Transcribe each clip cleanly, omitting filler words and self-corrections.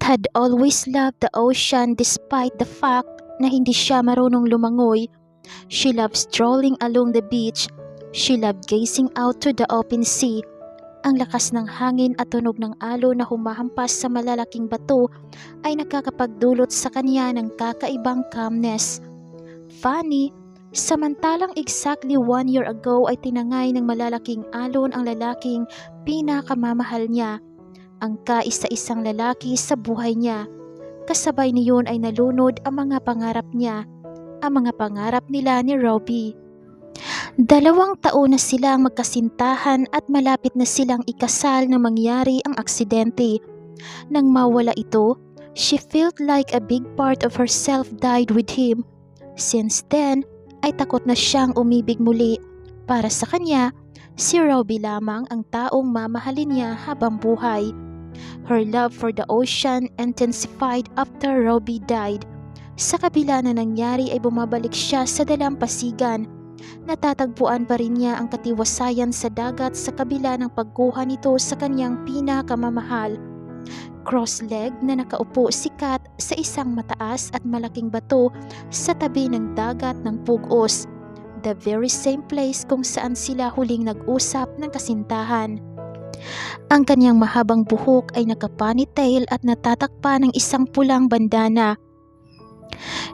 had always loved the ocean despite the fact na hindi siya marunong lumangoy. She loved strolling along the beach. She loved gazing out to the open sea. Ang lakas ng hangin at tunog ng alon na humahampas sa malalaking bato ay nakakapagdulot sa kanya ng kakaibang calmness. Funny, samantalang exactly 1 year ago ay tinangay ng malalaking alon ang lalaking pinakamamahal niya, ang kaisa-isang lalaki sa buhay niya. Kasabay niyon ay nalunod ang mga pangarap niya, ang mga pangarap nila ni Robbie. 2 taon na silang magkasintahan at malapit na silang ikasal nang mangyari ang aksidente. Nang mawala ito, she felt like a big part of herself died with him. Since then, ay takot na siyang umibig muli. Para sa kanya, si Robbie lamang ang taong mamahalin niya habang buhay. Her love for the ocean intensified after Robbie died. Sa kabila na nangyari ay bumabalik siya sa dalampasigan. Natatagpuan pa rin niya ang katiwasayan sa dagat sa kabila ng pagkuha nito sa kanyang pinakamamahal. Cross-legged na nakaupo si Kat sa isang mataas at malaking bato sa tabi ng dagat ng Pugos, the very same place kung saan sila huling nag-usap ng kasintahan. Ang kanyang mahabang buhok ay naka-ponytail at natatakpan ng isang pulang bandana.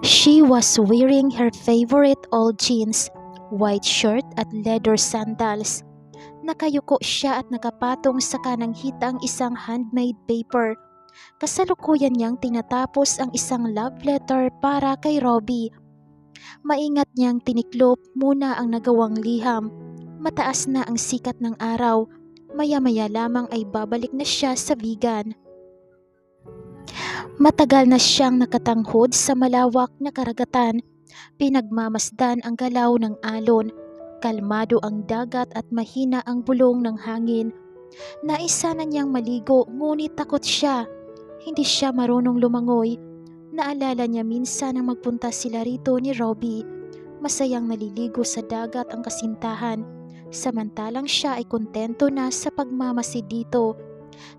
She was wearing her favorite old jeans, white shirt at leather sandals. Nakayuko siya at nakapatong sa kanang hitang isang handmade paper. Kasalukuyan niyang tinatapos ang isang love letter para kay Robbie. Maingat niyang tiniklop muna ang nagawang liham. Mataas na ang sikat ng araw. Maya-maya lamang ay babalik na siya sa vegan. Matagal na siyang nakatanghod sa malawak na karagatan. Pinagmamasdan ang galaw ng alon. Kalmado ang dagat at mahina ang bulong ng hangin. Naisa na niyang maligo ngunit takot siya. Hindi siya marunong lumangoy. Naalala niya minsan nang magpunta sila rito ni Robbie. Masayang naliligo sa dagat ang kasintahan. Samantalang siya ay kontento na sa pagmamasid dito.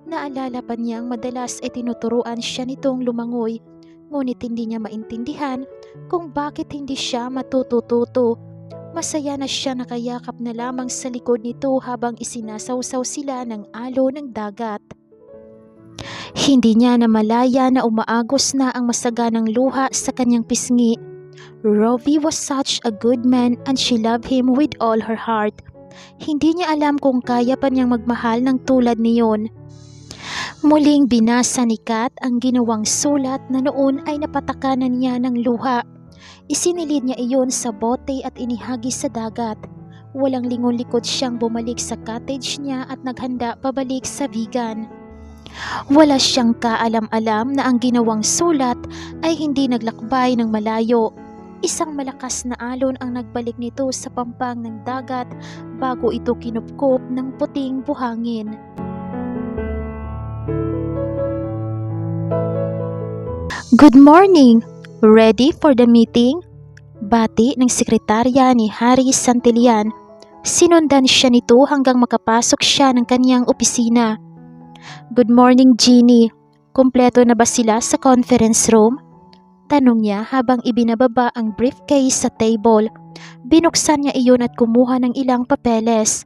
Naalala pa niyang madalas ay tinuturuan siya nitong lumangoy, ngunit hindi niya maintindihan kung bakit hindi siya matututo. Masaya na siya nakayakap na lamang sa likod nito habang isinasawsaw sila ng alon ng dagat. Hindi niya namalaya na umaagos na ang masaganang luha sa kanyang pisngi. Robbie was such a good man and she loved him with all her heart. Hindi niya alam kung kaya pa niyang magmahal ng tulad niyon. Muling binasa ni Kat ang ginawang sulat na noon ay napatakanan niya ng luha. Isinilid niya iyon sa bote at inihagi sa dagat. Walang lingon-likod siyang bumalik sa cottage niya at naghanda pabalik sa vegan. Wala siyang kaalam-alam na ang ginawang sulat ay hindi naglakbay ng malayo. Isang malakas na alon ang nagbalik nito sa pampang ng dagat bago ito kinupkop ng puting buhangin. Good morning! Ready for the meeting? Bati ng sekretarya ni Harry Santillan. Sinundan siya nito hanggang makapasok siya ng kanyang opisina. Good morning, Jeannie. Kumpleto na ba sila sa conference room? Tanong niya habang ibinababa ang briefcase sa table. Binuksan niya iyon at kumuha ng ilang papeles.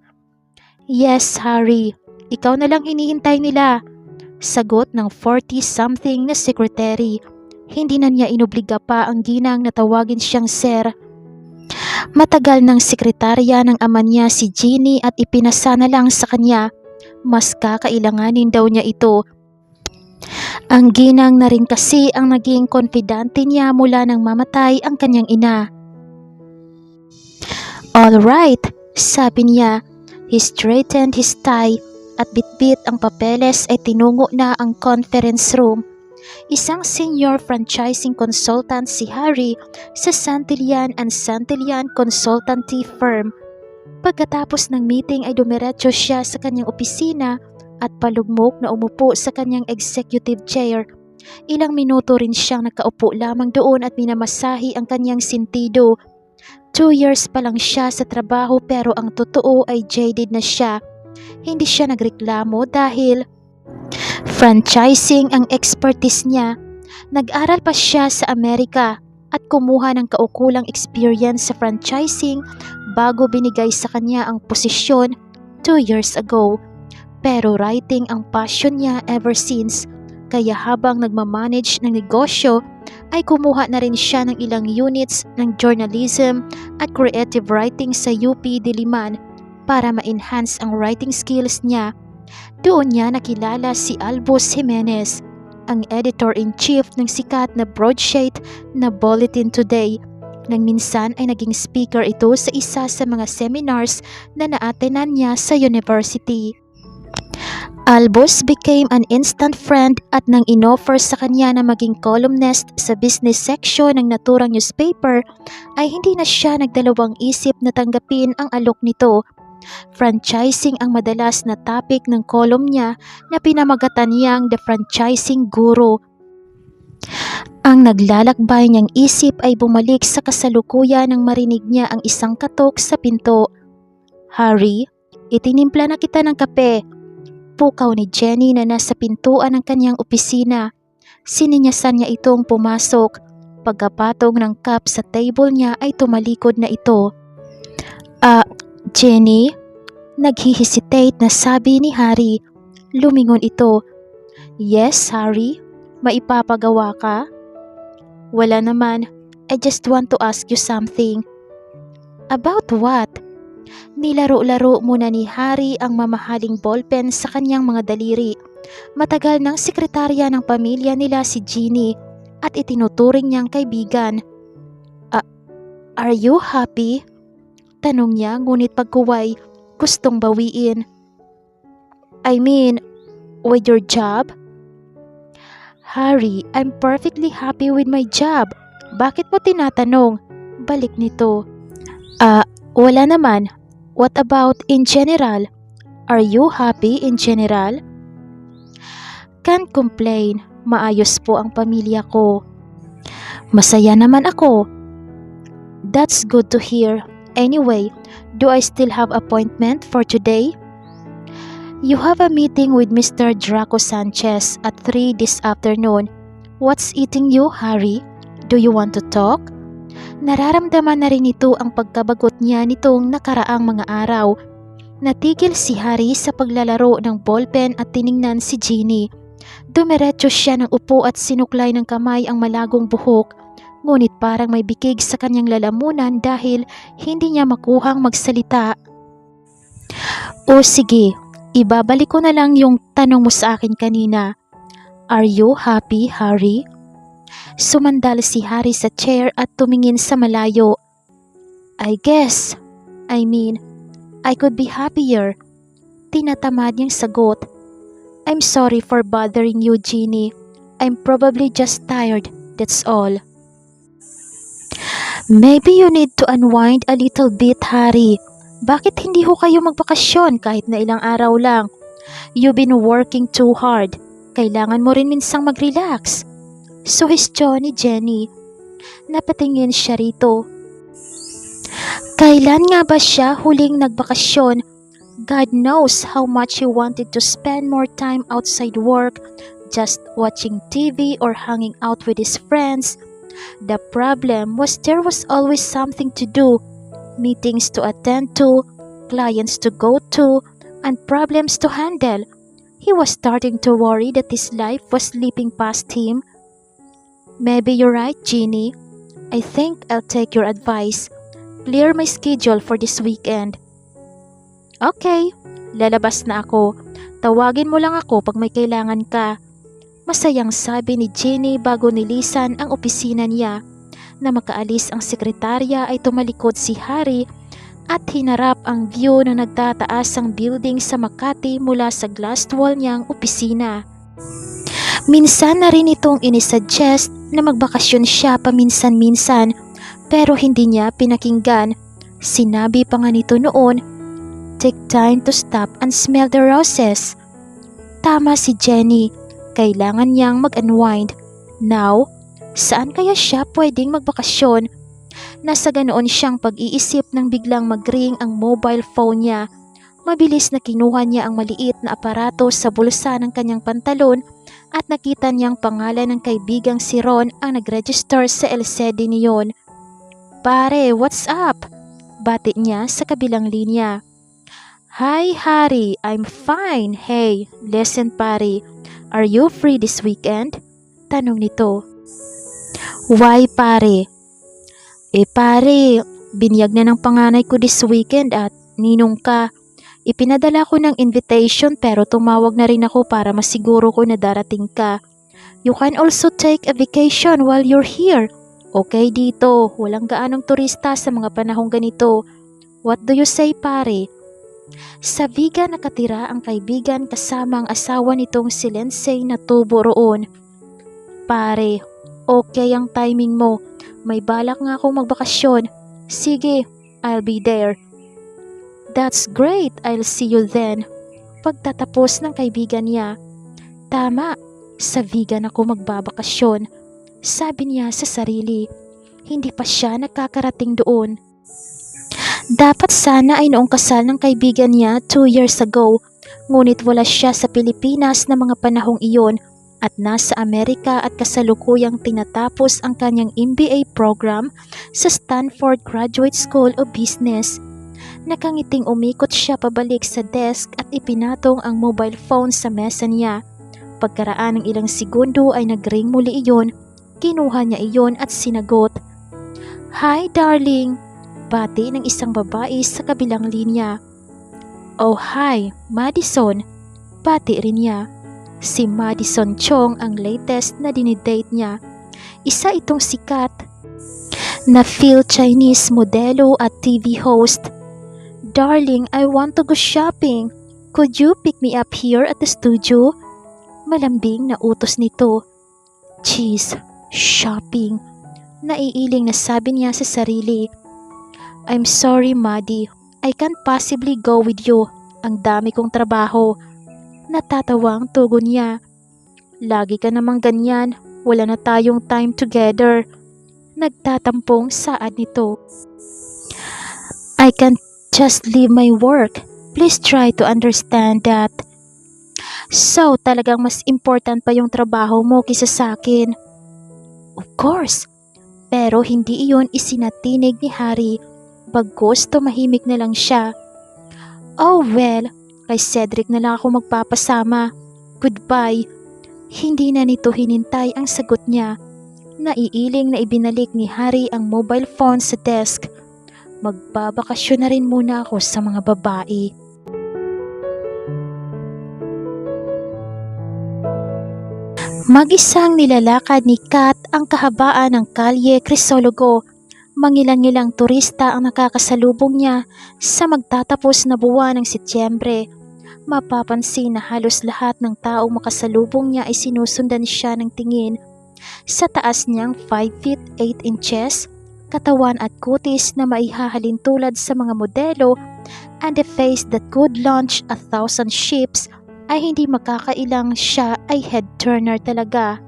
Yes, Harry. Ikaw na lang hinihintay nila. Sagot ng 40-something na secretary. Hindi na niya inobliga pa ang ginang na tawagin siyang sir. Matagal ng sekretarya ng ama niya si Jeannie at ipinasa na lang sa kanya. Mas kakailanganin daw niya ito. Ang ginang na rin kasi ang naging konfidante niya mula nang mamatay ang kanyang ina. All right, sabi niya. He straightened his tie at bitbit ang papeles ay tinungo na ang conference room. Isang senior franchising consultant si Harry sa Santillan & Santillan Consultancy Firm. Pagkatapos ng meeting ay dumiretso siya sa kanyang opisina at palugmok na umupo sa kanyang executive chair. Ilang minuto rin siyang nakaupo lamang doon at minamasahi ang kanyang sentido. 2 years pa lang siya sa trabaho pero ang totoo ay jaded na siya. Hindi siya nagreklamo dahil Franchising ang expertise niya. Nag-aral pa siya sa Amerika at kumuha ng kaukulang experience sa franchising bago binigay sa kanya ang posisyon 2 years ago. Pero writing ang passion niya ever since, kaya habang nagmamanage ng negosyo ay kumuha na rin siya ng ilang units ng journalism at creative writing sa UP Diliman para ma-enhance ang writing skills niya. Doon niya nakilala si Albus Jimenez, ang editor-in-chief ng sikat na broadsheet na Bulletin Today, nang minsan ay naging speaker ito sa isa sa mga seminars na naatenan niya sa university. Albus became an instant friend at nang inoffer sa kanya na maging columnist sa business section ng naturang newspaper ay hindi na siya nagdalawang isip na tanggapin ang alok nito. Franchising ang madalas na topic ng column niya na pinamagatan niyang The Franchising Guru. Ang naglalakbay niyang isip ay bumalik sa kasalukuyan nang marinig niya ang isang katok sa pinto. "Harry, itinimpla na kita ng kape." Pukaw ni Jenny na nasa pintuan ng kanyang opisina. Sininyasan niya itong pumasok. Pagkapatong ng cup sa table niya ay tumalikod na ito. Jenny?" Naghihesitate na sabi ni Harry. Lumingon ito. "Yes, Harry? Maipapagawa ka?" "Wala naman. I just want to ask you something." "About what?" Nilaro-laro muna ni Harry ang mamahaling ballpen sa kanyang mga daliri. Matagal ng sekretarya ng pamilya nila si Jeannie at itinuturing niyang kaibigan. Are you happy?" Tanong niya ngunit pagkuway, gustong bawiin. "I mean, with your job?" "Harry, I'm perfectly happy with my job. Bakit mo tinatanong?" Balik nito. Wala naman. What about in general? Are you happy in general?" "Can't complain. Maayos po ang pamilya ko." "Masaya naman ako." "That's good to hear. Anyway, do I still have appointment for today?" "You have a meeting with Mr. Draco Sanchez at 3 this afternoon. What's eating you, Harry? Do you want to talk?" Nararamdaman na rin ito ang pagkabagot niya nitong nakaraang mga araw. Natigil si Harry sa paglalaro ng ballpen at tiningnan si Jeannie. Dumiretso siya ng upo at sinuklay ng kamay ang malagong buhok. Ngunit parang may bikig sa kanyang lalamunan dahil hindi niya makuhang magsalita. "O sige, ibabalik ko na lang yung tanong mo sa akin kanina. Are you happy, Harry?" Sumandal si Harry sa chair at tumingin sa malayo. I could be happier." Tinatamad niyang sagot. "I'm sorry for bothering you, Jeannie. I'm probably just tired, that's all." "Maybe you need to unwind a little bit, Harry. Bakit hindi ho kayo magbakasyon kahit na ilang araw lang? You've been working too hard. Kailangan mo rin minsang mag-relax." Suhestyon ni Jenny. Napatingin siya rito. Kailan nga ba siya huling nagbakasyon? God knows how much he wanted to spend more time outside work, just watching TV or hanging out with his friends. The problem was there was always something to do, meetings to attend to, clients to go to, and problems to handle. He was starting to worry that his life was slipping past him. "Maybe you're right, Jeannie. I think I'll take your advice. Clear my schedule for this weekend." "Okay, lalabas na ako. Tawagin mo lang ako pag may kailangan ka." Masayang sabi ni Jeannie bago nilisan ang opisina niya. Na makaalis ang sekretarya ay tumalikod si Harry at hinarap ang view ng nagtataasang building sa Makati mula sa glass wall niyang opisina. Minsan na rin itong inisuggest na magbakasyon siya paminsan-minsan pero hindi niya pinakinggan. Sinabi pa nga nito noon, "Take time to stop and smell the roses." Tama si Jenny, kailangan niyang mag-unwind. Now, saan kaya siya pwedeng magbakasyon? Nasa ganoon siyang pag-iisip nang biglang mag-ring ang mobile phone niya. Mabilis na kinuha niya ang maliit na aparato sa bulsa ng kanyang pantalon at nakita niyang pangalan ng kaibigang si Ron ang nag-register sa LCD niyon. "Pare, what's up?" Bati niya sa kabilang linya. "Hi Harry, I'm fine. Hey, listen pare, are you free this weekend?" Tanong nito. "Why pare?" Pare, binyag na ng panganay ko this weekend at ninong ka. Ipinadala ko ng invitation pero tumawag na rin ako para masiguro ko na darating ka. You can also take a vacation while you're here. Okay dito, walang gaanong turista sa mga panahong ganito. What do you say pare? Sa Viga nakatira ang kaibigan kasama ang asawa nitong si Lindsay na tubo roon. Pare, okay ang timing mo. May balak nga akong magbakasyon. Sige, I'll be there. That's great, I'll see you then. Pagtatapos ng kaibigan niya. Tama, sa Vigan ako magbabakasyon. Sabi niya sa sarili. Hindi pa siya nakakarating doon. Dapat sana ay noong kasal ng kaibigan niya 2 years ago. Ngunit wala siya sa Pilipinas na mga panahong iyon at nasa Amerika at kasalukuyang tinatapos ang kanyang MBA program sa Stanford Graduate School of Business. Nakangiting umikot siya pabalik sa desk at ipinatong ang mobile phone sa mesa niya. Pagkaraan ng ilang segundo ay nagring muli iyon. Kinuha niya iyon at sinagot. "Hi darling," bati ng isang babae sa kabilang linya. "Oh hi, Madison," bati rin niya. Si Madison Chong ang latest na dinidate niya. Isa itong sikat na Phil-Chinese modelo at TV host. "Darling, I want to go shopping. Could you pick me up here at the studio?" Malambing na utos nito. "Jeez, shopping." Naiiling na sabi niya sa sarili. "I'm sorry, Maddie. I can't possibly go with you. Ang dami kong trabaho." Natatawang tugon niya. "Lagi ka namang ganyan. Wala na tayong time together." Nagtatampong saad nito. "I can't just leave my work. Please try to understand that." "So, talagang mas important pa yung trabaho mo kaysa sa akin?" "Of course." Pero hindi iyon isinatinig ni Harry. Bagkus tumahimik na lang siya. "Oh well, kay Cedric na lang ako magpapasama. Goodbye." Hindi na nito hinintay ang sagot niya. Naiiling na ibinalik ni Harry ang mobile phone sa desk. Magbabakasyon na rin muna ako sa mga babae. Mag-isang nilalakad ni Kat ang kahabaan ng Kalye Crisologo. Mangilang-ilang turista ang nakakasalubong niya sa magtatapos na buwan ng Setyembre. Mapapansin na halos lahat ng taong makasalubong niya ay sinusundan siya ng tingin. Sa taas niyang 5 feet 8 inches, katawan at kutis na maihahalin tulad sa mga modelo, and a face that could launch 1,000 ships, ay hindi makakailang siya ay head-turner talaga.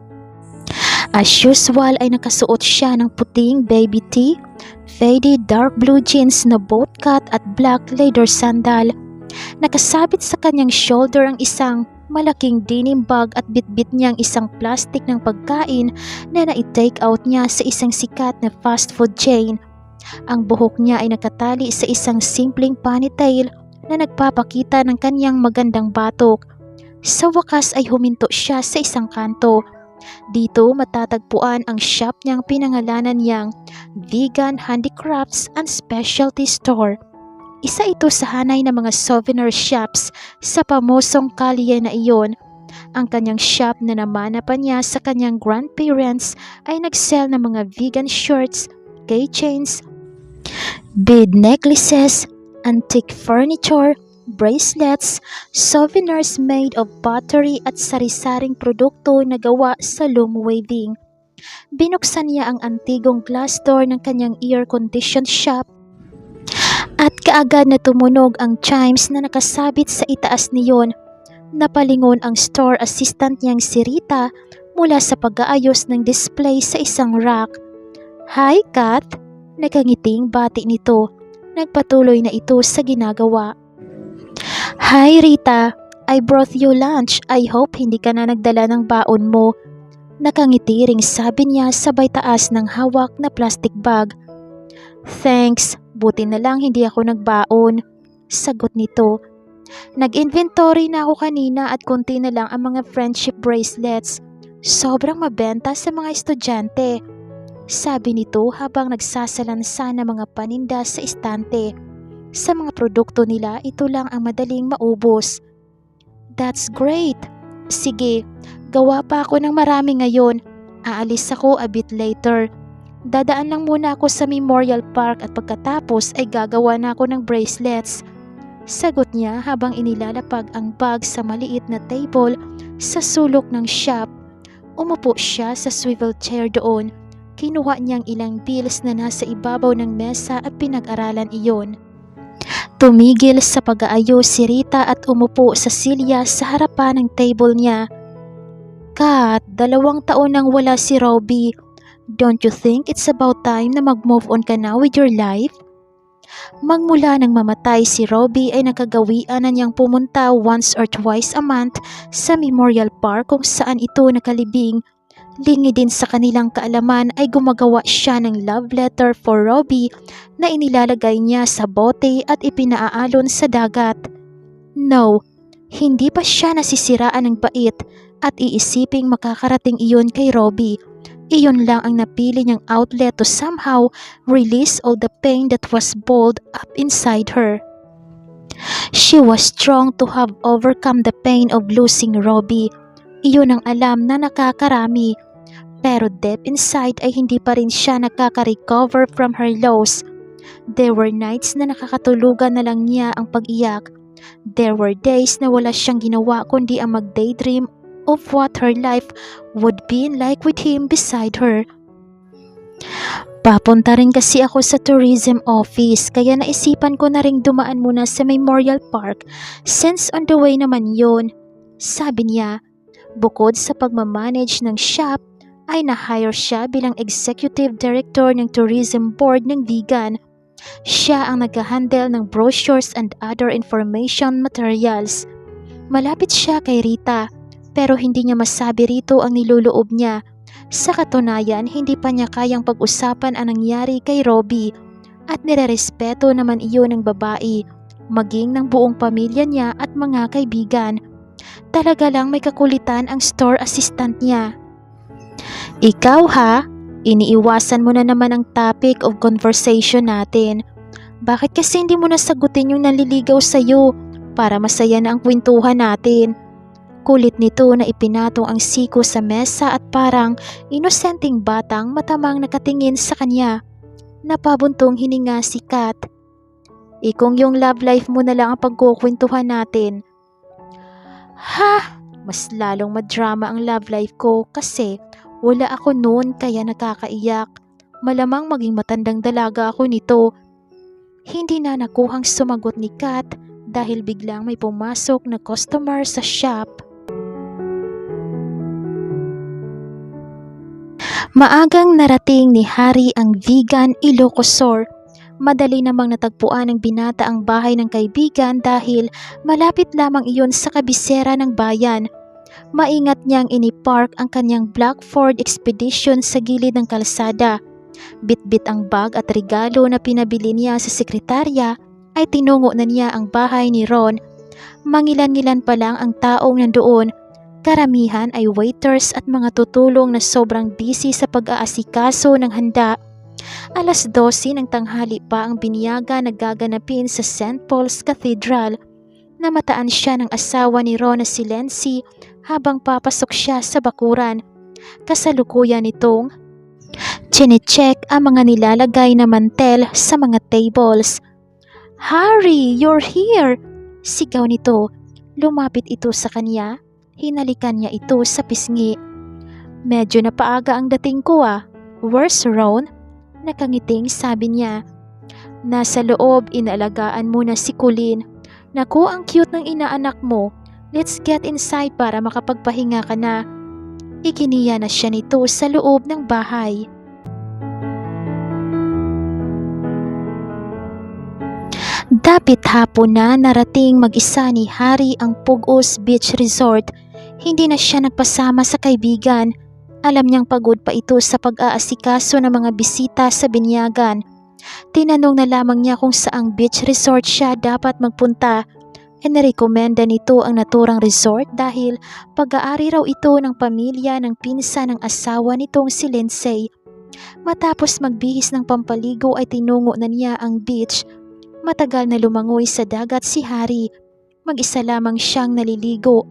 As usual ay nakasuot siya ng puting baby tee, faded dark blue jeans na boat cut at black leather sandal. Nakasabit sa kanyang shoulder ang isang malaking denim bag at bitbit niyang isang plastic ng pagkain na nai-take out niya sa isang sikat na fast food chain. Ang buhok niya ay nakatali sa isang simpleng ponytail na nagpapakita ng kanyang magandang batok. Sa wakas ay huminto siya sa isang kanto. Dito matatagpuan ang shop niyang pinangalanan niyang Vegan Handicrafts and Specialty Store. Isa ito sa hanay ng mga souvenir shops sa pamosong kalye na iyon. Ang kanyang shop na namana pa niya sa kanyang grandparents ay nag-sell ng mga vegan shirts, keychains, bead necklaces, antique furniture, bracelets, souvenirs made of pottery at sari-saring produkto na gawa sa loom weaving. Binuksan niya ang antigong glass door ng kanyang air-conditioned shop at kaagad na tumunog ang chimes na nakasabit sa itaas niyon. Napalingon ang store assistant niyang si Rita mula sa pag-aayos ng display sa isang rack. "Hi, Kat!" Nakangiting bati nito. Nagpatuloy na ito sa ginagawa. Hi Rita, I brought you lunch. I hope hindi ka na nagdala ng baon mo. Nakangiti ring sabi niya sabay taas ng hawak na plastic bag. Thanks, buti na lang hindi ako nagbaon. Sagot nito. Nag-inventory na ako kanina at konti na lang ang mga friendship bracelets. Sobrang mabenta sa mga estudyante. Sabi nito habang nagsasalansa ng mga paninda sa istante. Sa mga produkto nila, ito lang ang madaling maubos. That's great. Sige, gawa pa ako ng marami ngayon. Aalis ako a bit later. Dadaan lang muna ako sa Memorial Park at pagkatapos ay gagawa na ako ng bracelets. Sagot niya habang inilalapag ang bag sa maliit na table sa sulok ng shop. Umupo siya sa swivel chair doon. Kinuha niyang ilang bills na nasa ibabaw ng mesa at pinag-aralan iyon. Tumigil sa pag-aayos si Rita at umupo sa silya sa harapan ng table niya. Kat, 2 taon nang wala si Robbie. Don't you think it's about time na mag-move on ka na with your life? Magmula nang mamatay si Robbie ay nakagawian na niyang pumunta once or twice a month sa Memorial Park kung saan ito nakalibing. Lingi din sa kanilang kaalaman ay gumagawa siya ng love letter for Robbie na inilalagay niya sa bote at ipinaaalon sa dagat. No, hindi pa siya nasisiraan ng bait at iisiping makakarating iyon kay Robbie. Iyon lang ang napili niyang outlet to somehow release all the pain that was balled up inside her. She was strong to have overcome the pain of losing Robbie. Iyon ang alam na nakakarami. Pero deep inside ay hindi pa rin siya nakaka-recover from her loss. There were nights na nakakatulugan na lang niya ang pag-iyak. There were days na wala siyang ginawa kundi ang mag-daydream of what her life would be like with him beside her. Papunta rin kasi ako sa tourism office kaya naisipan ko na ring dumaan muna sa Memorial Park since on the way naman yun. Sabi niya, bukod sa pagmamanage ng shop, ay na-hire siya bilang executive director ng tourism board ng Vegan. Siya ang nag-handle ng brochures and other information materials. Malapit siya kay Rita, pero hindi niya masabi rito ang niloloob niya. Sa katunayan, hindi pa niya kayang pag-usapan ang nangyari kay Robbie at nirerespeto naman iyon ng babae, maging ng buong pamilya niya at mga kaibigan. Talaga lang may kakulitan ang store assistant niya. Ikaw ha, iniiwasan mo na naman ang topic of conversation natin. Bakit kasi hindi mo nasagutin yung naliligaw sa'yo para masaya na ang kwentuhan natin? Kulit nito na ipinatong ang siko sa mesa at parang inosenteng batang matamang nakatingin sa kanya. Napabuntong hininga si Kat. Kung yung love life mo na lang ang pagkukwentuhan natin. Ha! Mas lalong madrama ang love life ko kasi wala ako noon kaya nakakaiyak. Malamang maging matandang dalaga ako nito. Hindi na nakuhang sumagot ni Kat dahil biglang may pumasok na customer sa shop. Maagang narating ni Harry ang Vegan Ilocosur. Madali namang natagpuan ng binata ang bahay ng kaibigan dahil malapit lamang iyon sa kabisera ng bayan. Maingat niyang inipark ang kanyang Black Ford Expedition sa gilid ng kalsada. Bit-bit ang bag at regalo na pinabili niya sa sekretarya ay tinungo na niya ang bahay ni Ron. Mangilan-ngilan pa lang ang taong nandoon. Karamihan ay waiters at mga tutulong na sobrang busy sa pag-aasikaso ng handa. 12:00 ng tanghali pa ang binyaga na gaganapin sa St. Paul's Cathedral. Namataan siya ng asawa ni Ron na si Lency habang papasok siya sa bakuran. Kasalukuyan nitong chine-check ang mga nilalagay na mantel sa mga tables. Harry, you're here! Sigaw nito. Lumapit ito sa kanya. Hinalikan niya ito sa pisngi. Medyo napaaga ang dating ko ah. Where's Ron? Nakangiting sabi niya. Nasa loob, inaalagaan mo na si Colleen. Naku, ang cute ng inaanak mo. Let's get inside para makapagpahinga ka na. Ikiniya na siya nito sa loob ng bahay. Dapit hapon na narating mag-isa ni Harry ang Pugos Beach Resort. Hindi na siya nagpasama sa kaibigan. Alam niyang pagod pa ito sa pag-aasikaso ng mga bisita sa binyagan. Tinanong na lamang niya kung saang beach resort siya dapat magpunta. Inirekomenda nito ang naturang resort dahil pag-aari raw ito ng pamilya ng pinsan ng asawa nitong si Lindsay. Matapos magbihis ng pampaligo ay tinungo na niya ang beach. Matagal na lumangoy sa dagat si Harry. Mag-isa lamang siyang naliligo.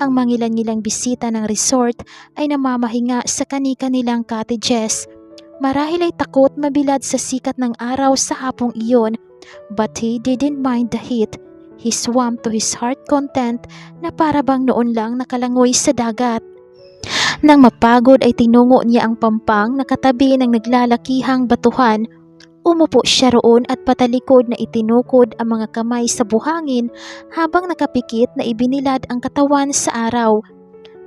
Ang mangilan-ngilang bisita ng resort ay namamahinga sa kani-kanilang cottages. Marahil ay takot mabilad sa sikat ng araw sa hapong iyon, but he didn't mind the heat. He swam to his heart content na para bang noon lang nakalangoy sa dagat. Nang mapagod ay tinungo niya ang pampang na katabi ng naglalakihang batuhan. Umupo siya roon at patalikod na itinukod ang mga kamay sa buhangin habang nakapikit na ibinilad ang katawan sa araw.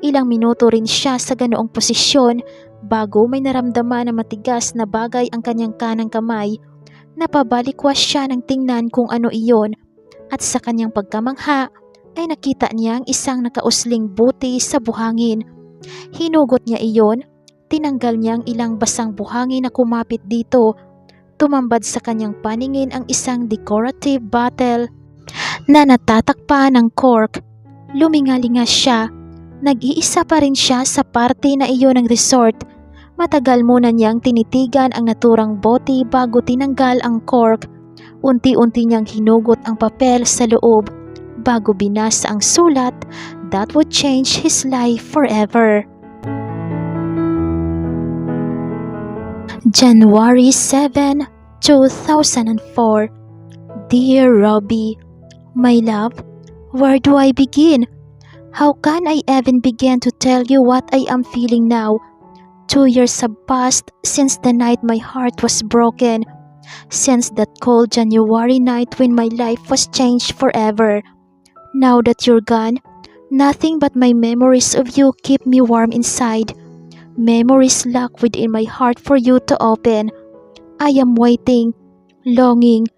Ilang minuto rin siya sa ganoong posisyon bago may naramdaman na matigas na bagay ang kanyang kanang kamay. Napabalikwas siya ng tingnan kung ano iyon at sa kanyang pagkamangha ay nakita niyang isang nakausling buti sa buhangin. Hinugot niya iyon, tinanggal niyang ilang basang buhangin na kumapit dito. Tumambad sa kanyang paningin ang isang decorative bottle na natatakpan ng cork. Lumingalinga siya. Nag-iisa pa rin siya sa party na iyon ng resort. Matagal muna niyang tinitigan ang naturang bote bago tinanggal ang cork. Unti-unti niyang hinugot ang papel sa loob bago binasa ang sulat that would change his life forever. January 7, 2004. Dear Robbie, my love, where do I begin? How can I even begin to tell you what I am feeling now? 2 years have passed since the night my heart was broken, since that cold January night when my life was changed forever. Now that you're gone, nothing but my memories of you keep me warm inside. Memories locked within my heart for you to open. I am waiting, longing,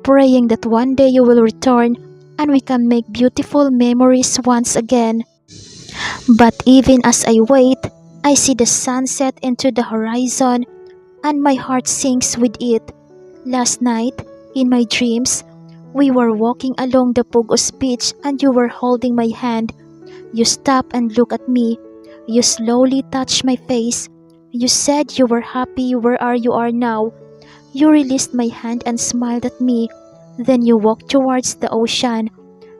praying that one day you will return and we can make beautiful memories once again. But even as I wait, I see the sunset into the horizon and my heart sinks with it. Last night, in my dreams, we were walking along the Pugos beach and you were holding my hand. You stopped and looked at me. You slowly touched my face. You said you were happy where you are now. You released my hand and smiled at me. Then you walked towards the ocean.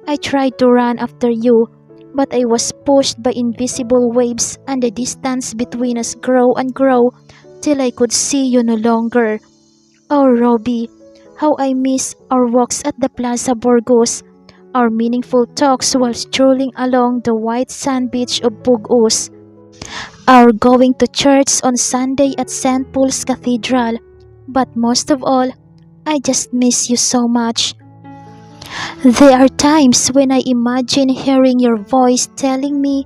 I tried to run after you, but I was pushed by invisible waves and the distance between us grew and grew till I could see you no longer. Oh, Robbie, how I miss our walks at the Plaza Burgos, our meaningful talks while strolling along the white sand beach of Pugos, our going to church on Sunday at St. Paul's Cathedral. But most of all, I just miss you so much. There are times when I imagine hearing your voice telling me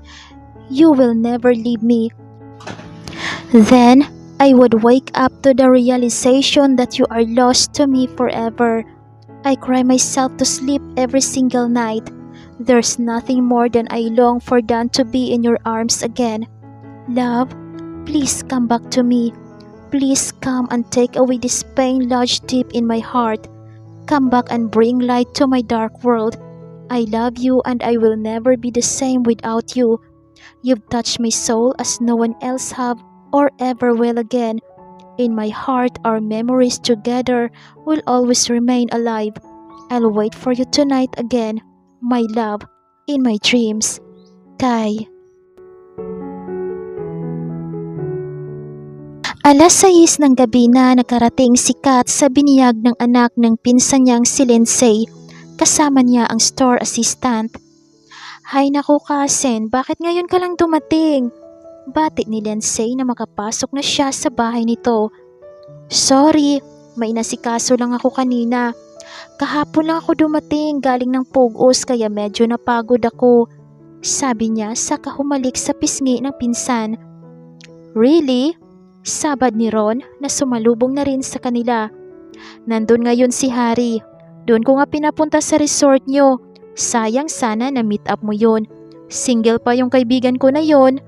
you will never leave me. Then I would wake up to the realization that you are lost to me forever. I cry myself to sleep every single night. There's nothing more than I long for than to be in your arms again. Love, please come back to me. Please come and take away this pain lodged deep in my heart. Come back and bring light to my dark world. I love you and I will never be the same without you. You've touched my soul as no one else have or ever will again. In my heart, our memories together will always remain alive. I'll wait for you tonight again, my love, in my dreams. Kai. Alas 6 ng gabi na nakarating si Kat sa biniyag ng anak ng pinsan niyang si Lindsay. Kasama niya ang store assistant. Hay naku Kasen, bakit ngayon ka lang dumating? Bati ni Lindsay na makapasok na siya sa bahay nito. Sorry, may nasikaso lang ako kanina. Kahapon lang ako dumating galing ng Pugos kaya medyo napagod ako. Sabi niya saka humalik sa pisngi ng pinsan. Really? Sabad ni Ron na sumalubong na rin sa kanila. Nandun ngayon si Harry. Doon ko nga pinapunta sa resort nyo. Sayang sana na meet up mo yon. Single pa yung kaibigan ko na yon.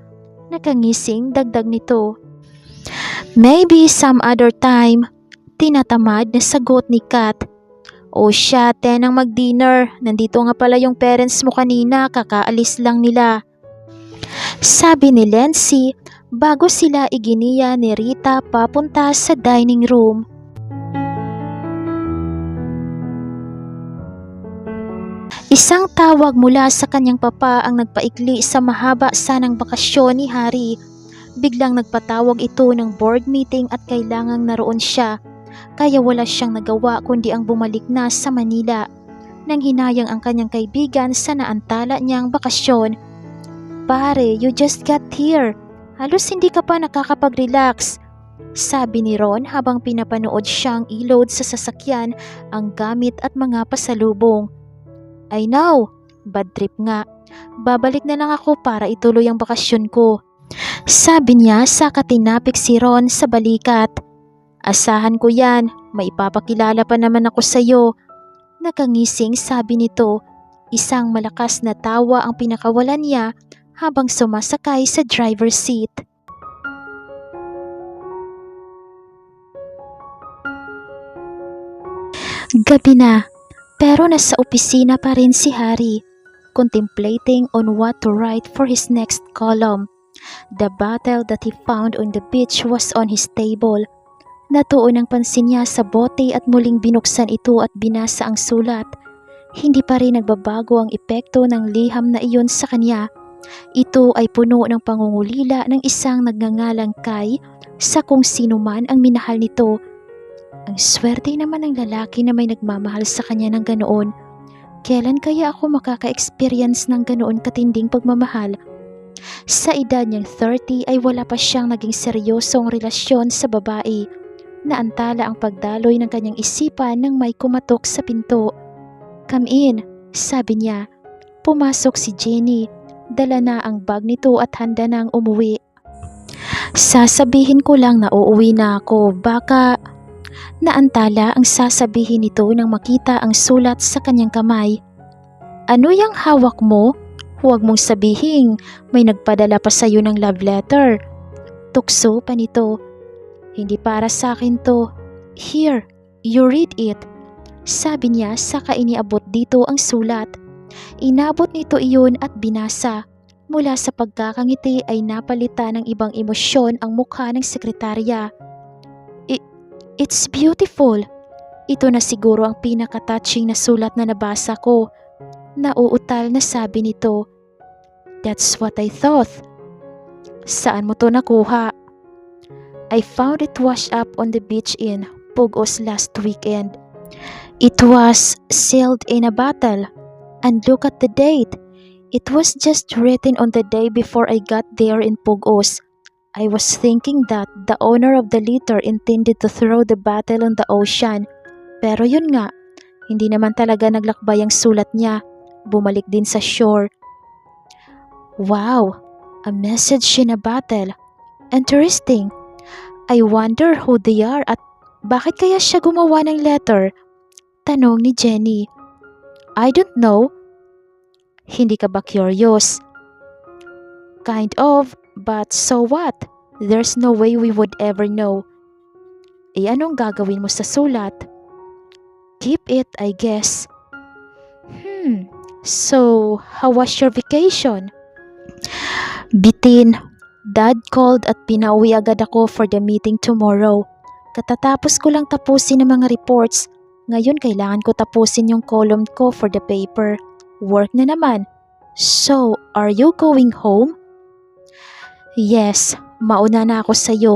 Nakangising dagdag nito. Maybe some other time. Tinatamad na sagot ni Kat. O siya, tenang mag-dinner. Nandito nga pala yung parents mo kanina, kakaalis lang nila. Sabi ni Lency bago sila iginiya ni Rita papunta sa dining room. Isang tawag mula sa kanyang papa ang nagpaikli sa mahaba sanang bakasyon ni Harry. Biglang nagpatawag ito ng board meeting at kailangang naroon siya. Kaya wala siyang nagawa kundi ang bumalik na sa Manila. Nang hinayang ang kanyang kaibigan sa naantala niyang bakasyon. Pare, you just got here. Halos hindi ka pa nakakapag-relax. Sabi ni Ron habang pinapanood siyang i-load sa sasakyan ang gamit at mga pasalubong. I know, bad trip nga. Babalik na lang ako para ituloy ang bakasyon ko. Sabi niya saka tinapik si Ron sa balikat. Asahan ko yan, maipapakilala pa naman ako sa'yo. Nakangising sabi nito. Isang malakas na tawa ang pinakawalan niya habang sumasakay sa driver's seat. Gabi na. Pero nasa opisina pa rin si Harry, contemplating on what to write for his next column. The bottle that he found on the beach was on his table. Natuon ang pansin niya sa bote at muling binuksan ito at binasa ang sulat. Hindi pa rin nagbabago ang epekto ng liham na iyon sa kanya. Ito ay puno ng pangungulila ng isang nagngangalang Kai sa kung sino man ang minahal nito. Ang swerte naman ng lalaki na may nagmamahal sa kanya ng ganoon. Kailan kaya ako makaka-experience ng ganoon katinding pagmamahal? Sa edad niyang 30 ay wala pa siyang naging seryosong relasyon sa babae. Naantala ang pagdaloy ng kanyang isipan nang may kumatok sa pinto. Come in, sabi niya. Pumasok si Jenny. Dala na ang bag nito at handa nang umuwi. Sasabihin ko lang na uuwi na ako, baka... Naantala ang sasabihin nito nang makita ang sulat sa kanyang kamay. Ano yang hawak mo? Huwag mong sabihin may nagpadala pa sa iyo ng love letter. Tukso pa nito. Hindi para sa akin to. Here, you read it. Sabi niya saka iniabot dito ang sulat. Inabot nito iyon at binasa. Mula sa pagkakangiti ay napalitan ng ibang emosyon ang mukha ng sekretarya. It's beautiful. Ito na siguro ang pinaka-touching na sulat na nabasa ko. Nauutal na sabi nito. That's what I thought. Saan mo to nakuha? I found it washed up on the beach in Pugos last weekend. It was sealed in a bottle. And look at the date. It was just written on the day before I got there in Pugos. I was thinking that the owner of the letter intended to throw the bottle on the ocean. Pero yun nga, hindi naman talaga naglakbay ang sulat niya. Bumalik din sa shore. Wow, a message in a bottle. Interesting. I wonder who they are at bakit kaya siya gumawa ng letter? Tanong ni Jenny. I don't know. Hindi ka ba curious? Kind of. But so what? There's no way we would ever know. Eh anong gagawin mo sa sulat? Keep it, I guess. So, how was your vacation? Bitin. Dad called at pinauwi agad ako for the meeting tomorrow. Katatapos ko lang tapusin ang mga reports. Ngayon kailangan ko tapusin yung column ko for the paper. Work na naman. So, are you going home? Yes, mauna na ako sa'yo.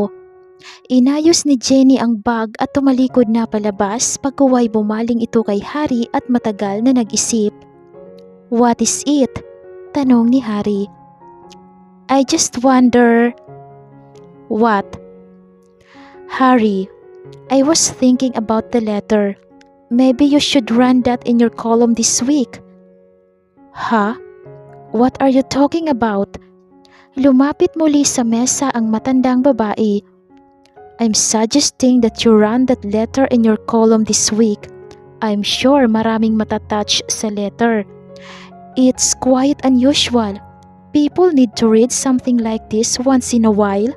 Inayos ni Jenny ang bag at tumalikod na palabas pagkuway bumaling ito kay Harry at matagal na nag-isip. What is it? Tanong ni Harry. I just wonder... What? Harry, I was thinking about the letter. Maybe you should run that in your column this week. Huh? What are you talking about? Lumapit muli sa mesa ang matandang babae. I'm suggesting that you run that letter in your column this week. I'm sure maraming matatouch sa letter. It's quite unusual. People need to read something like this once in a while.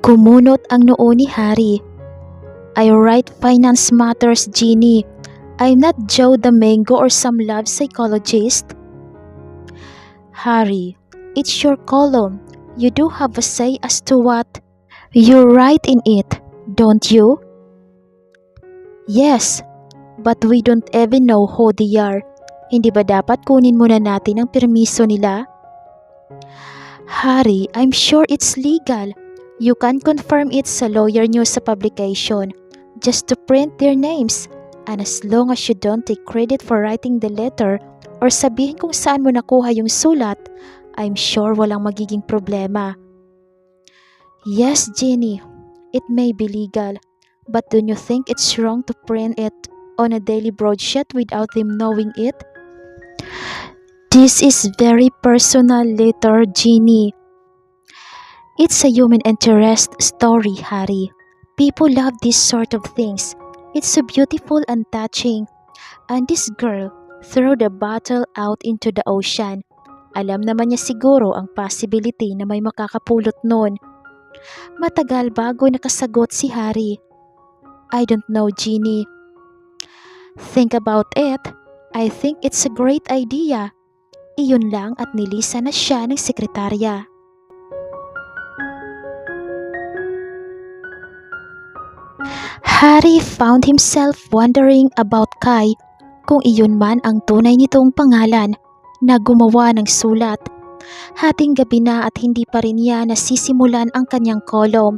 Kumunot ang noo ni Harry. I write finance matters, Ginny. I'm not Joe the Mango or some love psychologist. Harry, it's your column. You do have a say as to what you write in it, don't you? Yes, but we don't even know who they are. Hindi ba dapat kunin muna natin ang permiso nila? Harry, I'm sure it's legal. You can confirm it sa lawyer nyo sa publication. Just to print their names. And as long as you don't take credit for writing the letter or sabihin kung saan mo nakuha yung sulat, I'm sure walang magiging problema. Yes, Jenny, it may be legal. But don't you think it's wrong to print it on a daily broadsheet without them knowing it? This is very personal letter, Ginny. It's a human interest story, Harry. People love this sort of things. It's so beautiful and touching. And this girl threw the bottle out into the ocean. Alam naman niya siguro ang possibility na may makakapulot nun. Matagal bago nakasagot si Harry. I don't know, Ginny. Think about it. I think it's a great idea. Iyon lang at nilisa na siya ng sekretarya. Harry found himself wondering about Kai kung iyon man ang tunay nitong pangalan na gumawa ng sulat. Hating gabi na at hindi pa rin niya nasisimulan ang kanyang column.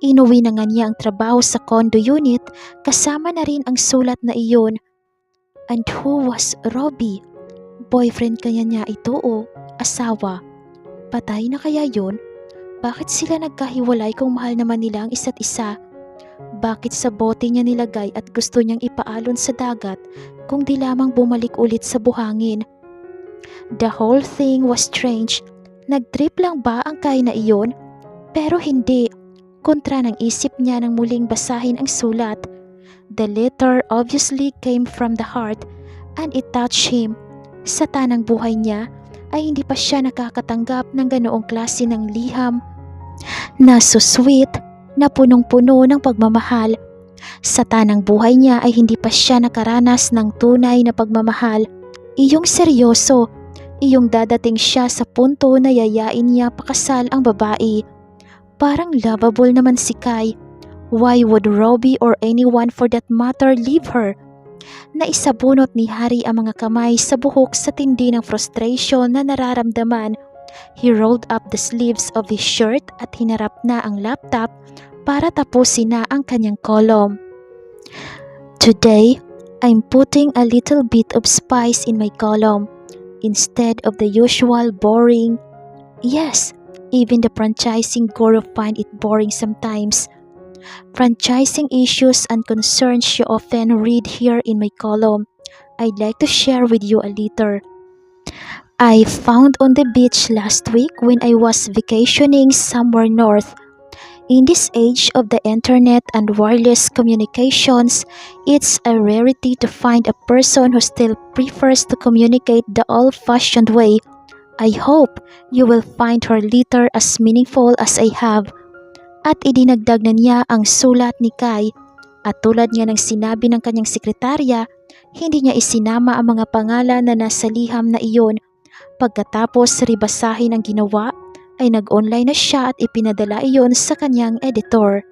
Inuwi na nga niya ang trabaho sa condo unit kasama na rin ang sulat na iyon. And who was Robbie? Boyfriend kaya niya ito o asawa? Patay na kaya yun? Bakit sila nagkahiwalay kung mahal naman nila ang isa't isa? Bakit sa bote niya nilagay at gusto niyang ipaalon sa dagat kung di lamang bumalik ulit sa buhangin? The whole thing was strange. Nagtrip lang ba ang Kai na iyon? Pero hindi. Kontra ng isip niya nang muling basahin ang sulat. The letter obviously came from the heart and it touched him. Sa tanang buhay niya ay hindi pa siya nakakatanggap ng ganoong klase ng liham na so sweet na punong-puno ng pagmamahal. Sa tanang buhay niya ay hindi pa siya nakaranas ng tunay na pagmamahal. Iyong seryoso, iyong dadating siya sa punto na yayain niya pakasal ang babae. Parang lovable naman si Kai. Why would Robbie or anyone for that matter leave her? Naisabunot ni Harry ang mga kamay sa buhok sa tindi ng frustration na nararamdaman. He rolled up the sleeves of his shirt at hinarap na ang laptop para tapusin na ang kanyang column. Today, I'm putting a little bit of spice in my column instead of the usual boring. Yes, even the franchising guru find it boring sometimes. Franchising issues and concerns you often read here in my column. I'd like to share with you a little. I found on the beach last week when I was vacationing somewhere north. In this age of the internet and wireless communications, it's a rarity to find a person who still prefers to communicate the old-fashioned way. I hope you will find her letter as meaningful as I have. At idinagdag na niya ang sulat ni Kai at tulad nga ng sinabi ng kanyang sekretarya, hindi niya isinama ang mga pangalan na nasa liham na iyon. Pagkatapos ribasahin ang ginawa, ay nag-online na siya at ipinadala iyon sa kanyang editor.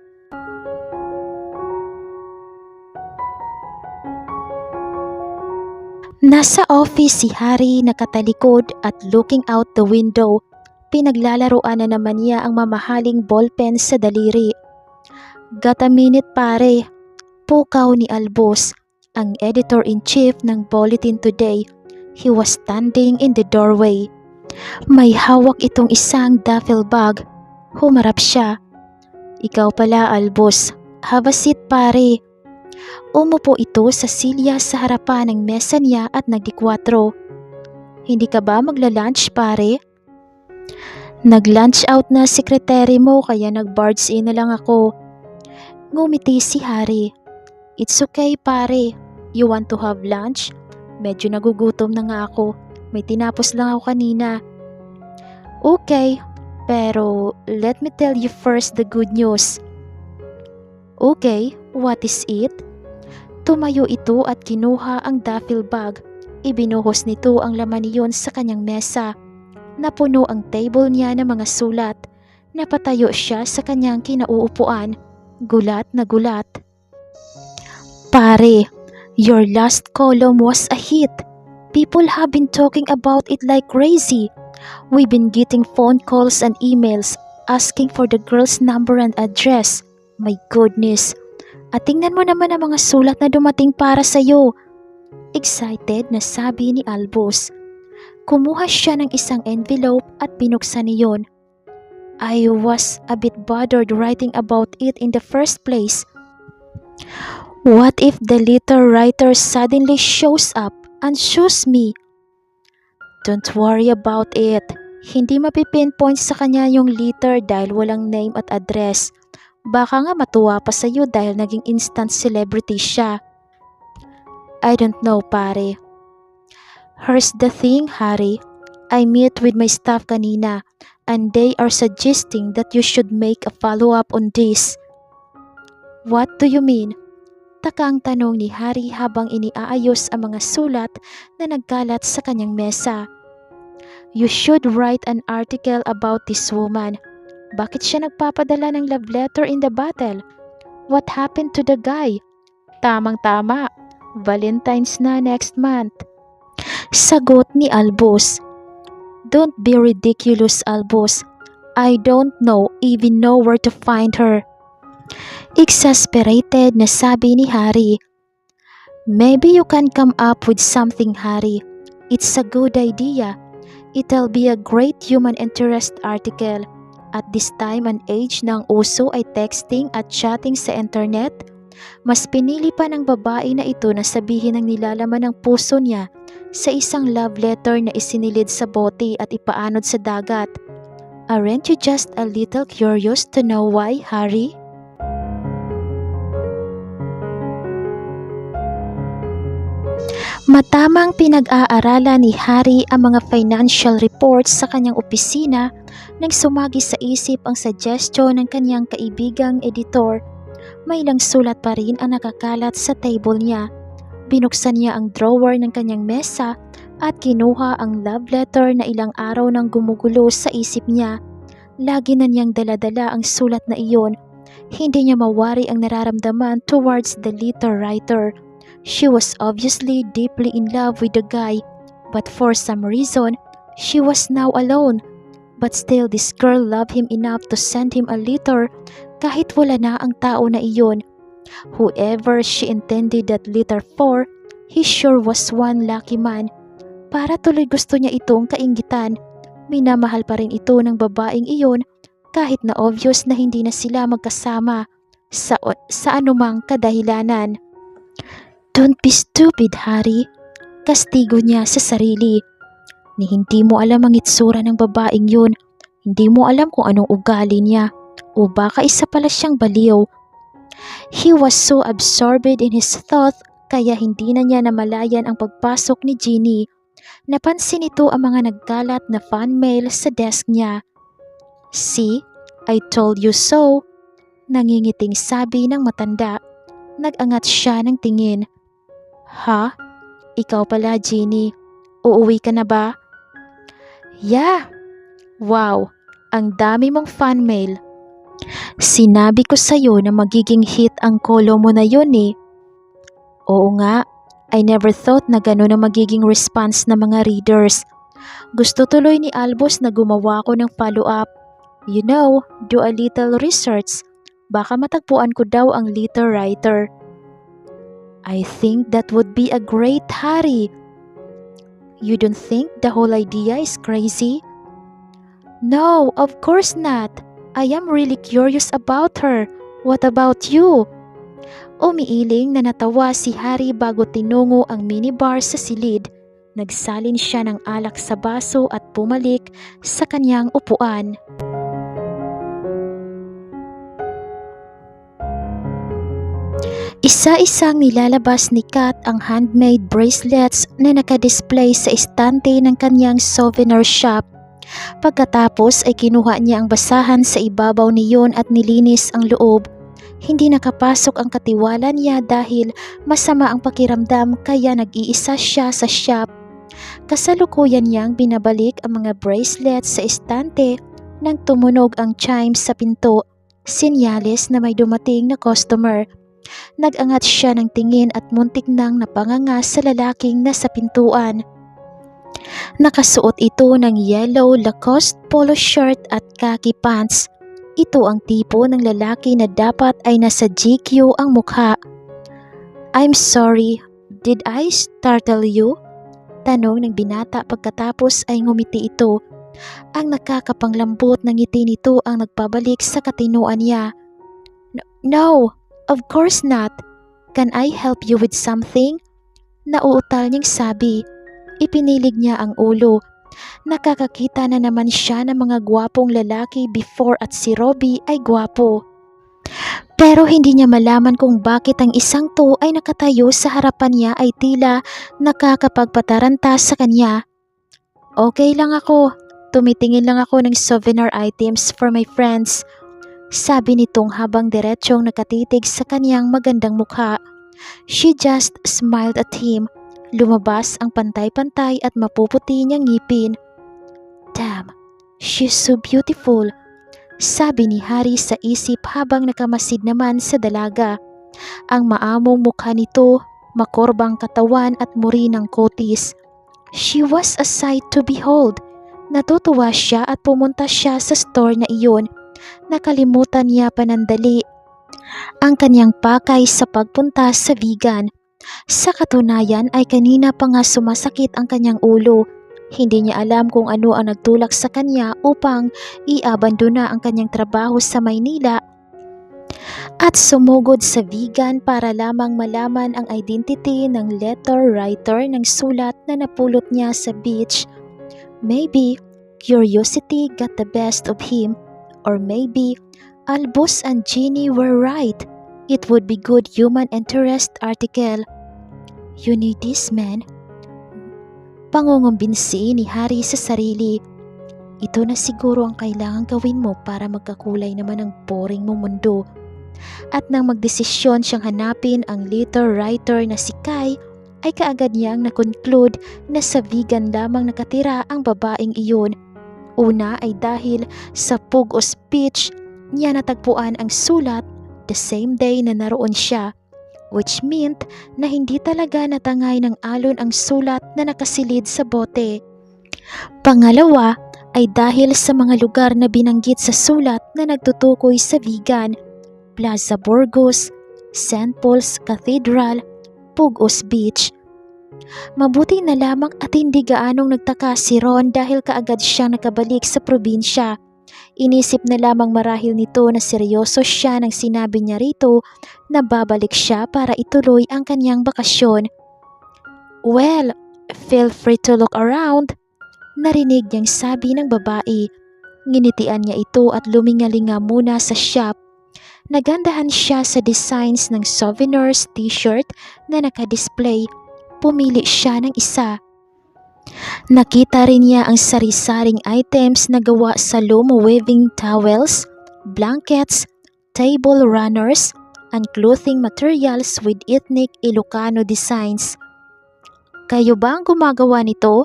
Nasa office si Harry nakatalikod at looking out the window. Pinaglalaroan na naman niya ang mamahaling ballpen sa daliri. Got a minute pare, pukaw ni Albus, ang editor-in-chief ng Bulletin Today. He was standing in the doorway. May hawak itong isang duffel bag. Humarap siya. Ikaw pala, Albus. Have a seat pare. Umupo ito sa silya sa harapan ng mesa niya at nagdikwatro. Hindi ka ba magla-lunch pare? Nag-lunch out na sekretary mo kaya nag-barge in na lang ako. Ngumiti si Harry. It's okay pare. You want to have lunch? Medyo nagugutom na nga ako. May tinapos lang ako kanina. Okay, pero let me tell you first the good news. Okay, what is it? Tumayo ito at kinuha ang duffel bag. Ibinuhos nito ang laman niyon sa kanyang mesa. Napuno ang table niya ng mga sulat. Napatayo siya sa kanyang kinauupuan. Gulat na gulat. Pare, your last column was a hit. People have been talking about it like crazy. We've been getting phone calls and emails asking for the girl's number and address. My goodness. At tingnan mo naman ang mga sulat na dumating para sa'yo. Excited na sabi ni Albus. Kumuha siya ng isang envelope at binuksan niyon. I was a bit bothered writing about it in the first place. What if the letter writer suddenly shows up and sues me? Don't worry about it. Hindi mapipinpoint sa kanya yung letter dahil walang name at address. Baka nga matuwa pa sa'yo dahil naging instant celebrity siya. I don't know, pare. Here's the thing, Harry. I met with my staff kanina and they are suggesting that you should make a follow-up on this. What do you mean? Takang tanong ni Harry habang iniaayos ang mga sulat na nagkalat sa kanyang mesa. You should write an article about this woman. Bakit siya nagpapadala ng love letter in the bottle? What happened to the guy? Tamang-tama. Valentine's na next month. Sagot ni Albus. Don't be ridiculous, Albus. I don't even know where to find her. Exasperated na sabi ni Harry. Maybe you can come up with something, Harry. It's a good idea. It'll be a great human interest article. At this time and age ng uso ay texting at chatting sa internet, mas pinili pa ng babae na ito na sabihin ang nilalaman ng puso niya sa isang love letter na isinilid sa bote at ipaanod sa dagat. Aren't you just a little curious to know why, Harry? Matamang pinag-aaralan ni Harry ang mga financial reports sa kanyang opisina nang sumagi sa isip ang suggestion ng kanyang kaibigang editor. May ilang sulat pa rin ang nakakalat sa table niya. Binuksan niya ang drawer ng kanyang mesa at kinuha ang love letter na ilang araw nang gumugulo sa isip niya. Lagi na niyang daladala ang sulat na iyon. Hindi niya mawari ang nararamdaman towards the letter writer. She was obviously deeply in love with the guy, but for some reason, she was now alone. But still, this girl loved him enough to send him a letter kahit wala na ang tao na iyon. Whoever she intended that letter for, he sure was one lucky man. Para tuloy gusto niya itong kainggitan. Minamahal pa rin ito ng babaeng iyon kahit na obvious na hindi na sila magkasama sa anumang kadahilanan. Don't be stupid, Harry. Kastigo niya sa sarili. Ni hindi mo alam ang itsura ng babaeng yun. Hindi mo alam kung anong ugali niya. O baka isa pala siyang baliw. He was so absorbed in his thought kaya hindi na niya namalayan ang pagpasok ni Ginny. Napansin nito ang mga nagkalat na fan mail sa desk niya. See, I told you so. Nangingiting sabi ng matanda. Nag-angat siya ng tingin. Ha? Ikaw pala, Ginny. Uuwi ka na ba? Yeah. Wow, ang dami mong fan mail. Sinabi ko sa'yo na magiging hit ang column mo na yun eh. Oo nga, I never thought na gano'n ang magiging response ng mga readers. Gusto tuloy ni Albus na gumawa ko ng follow-up. You know, do a little research. Baka matagpuan ko daw ang letter writer. I think that would be a great Harry. You don't think the whole idea is crazy? No, of course not. I am really curious about her. What about you? Umiiling na natawa si Harry bago tinungo ang minibar sa silid. Nagsalin siya ng alak sa baso at pumalik sa kanyang upuan. Isa-isang nilalabas ni Kat ang handmade bracelets na nakadisplay sa estante ng kanyang souvenir shop. Pagkatapos ay kinuha niya ang basahan sa ibabaw niyon at nilinis ang loob. Hindi nakapasok ang katiwala niya dahil masama ang pakiramdam kaya nag-iisa siya sa shop. Kasalukuyan niyang binabalik ang mga bracelets sa estante nang tumunog ang chimes sa pinto, senyales na may dumating na customer. Nag-angat siya ng tingin at muntik nang napanganga sa lalaking nasa pintuan. Nakasuot ito ng yellow Lacoste polo shirt at khaki pants. Ito ang tipo ng lalaki na dapat ay nasa GQ ang mukha. "I'm sorry, did I startle you?" Tanong ng binata pagkatapos ay ngumiti ito. Ang nakakapanglambot ng ngiti nito ang nagpabalik sa katinuan niya. No, of course not. Can I help you with something?" Nauutal niyang sabi. Ipinilig niya ang ulo. Nakakakita na naman siya ng mga gwapong lalaki before at si Robbie ay gwapo. Pero hindi niya malaman kung bakit ang isang to ay nakatayo sa harapan niya ay tila nakakapagpataranta sa kanya. "Okay lang ako. Tumitingin lang ako ng souvenir items for my friends," sabi nitong habang diretsong nakatitig sa kanyang magandang mukha. She just smiled at him. Lumabas ang pantay-pantay at mapuputi niyang ngipin. "Damn, she's so beautiful," sabi ni Harry sa isip habang nakamasid naman sa dalaga. Ang maamong mukha nito, makorbang katawan at muri ng kutis. She was a sight to behold. Natutuwa siya at pumunta siya sa store na iyon. Nakalimutan niya panandali ang kanyang pakay sa pagpunta sa vegan. Sa katunayan ay kanina pa nga sumasakit ang kanyang ulo. Hindi niya alam kung ano ang nagtulak sa kanya upang iabandona ang kanyang trabaho sa Maynila at sumugod sa vegan para lamang malaman ang identity ng letter writer ng sulat na napulot niya sa beach. Maybe curiosity got the best of him, or maybe Albus and Ginny were right. It would be good human interest article. "You need this, man," pangungumbinsi ni Harry sa sarili. "Ito na siguro ang kailangan gawin mo para magkakulay naman ang boring mong mundo." At nang magdesisyon siyang hanapin ang letter writer na si Kai, ay kaagad niyang na-conclude na sa vegan lamang nakatira ang babaeng iyon. Una ay dahil sa pug o speech niya natagpuan ang sulat the same day na naroon siya, which meant na hindi talaga natangay ng alon ang sulat na nakasilid sa bote. Pangalawa ay dahil sa mga lugar na binanggit sa sulat na nagtutukoy sa vegan: Plaza Burgos, St. Paul's Cathedral, Pugos Beach. Mabuti na lamang at hindi gaanong nagtaka si Ron dahil kaagad siyang nakabalik sa probinsya. Inisip na lamang marahil nito na seryoso siya nang sinabi niya rito na babalik siya para ituloy ang kanyang bakasyon. "Well, feel free to look around," narinig niyang sabi ng babae. Nginitian niya ito at lumingalinga muna sa shop. Nagandahan siya sa designs ng souvenirs t-shirt na nakadisplay. Pumili siya ng isa. Nakita rin niya ang sari-saring items na gawa sa loom weaving towels, blankets, table runners, and clothing materials with ethnic Ilocano designs. "Kayo ba ang gumagawa nito?"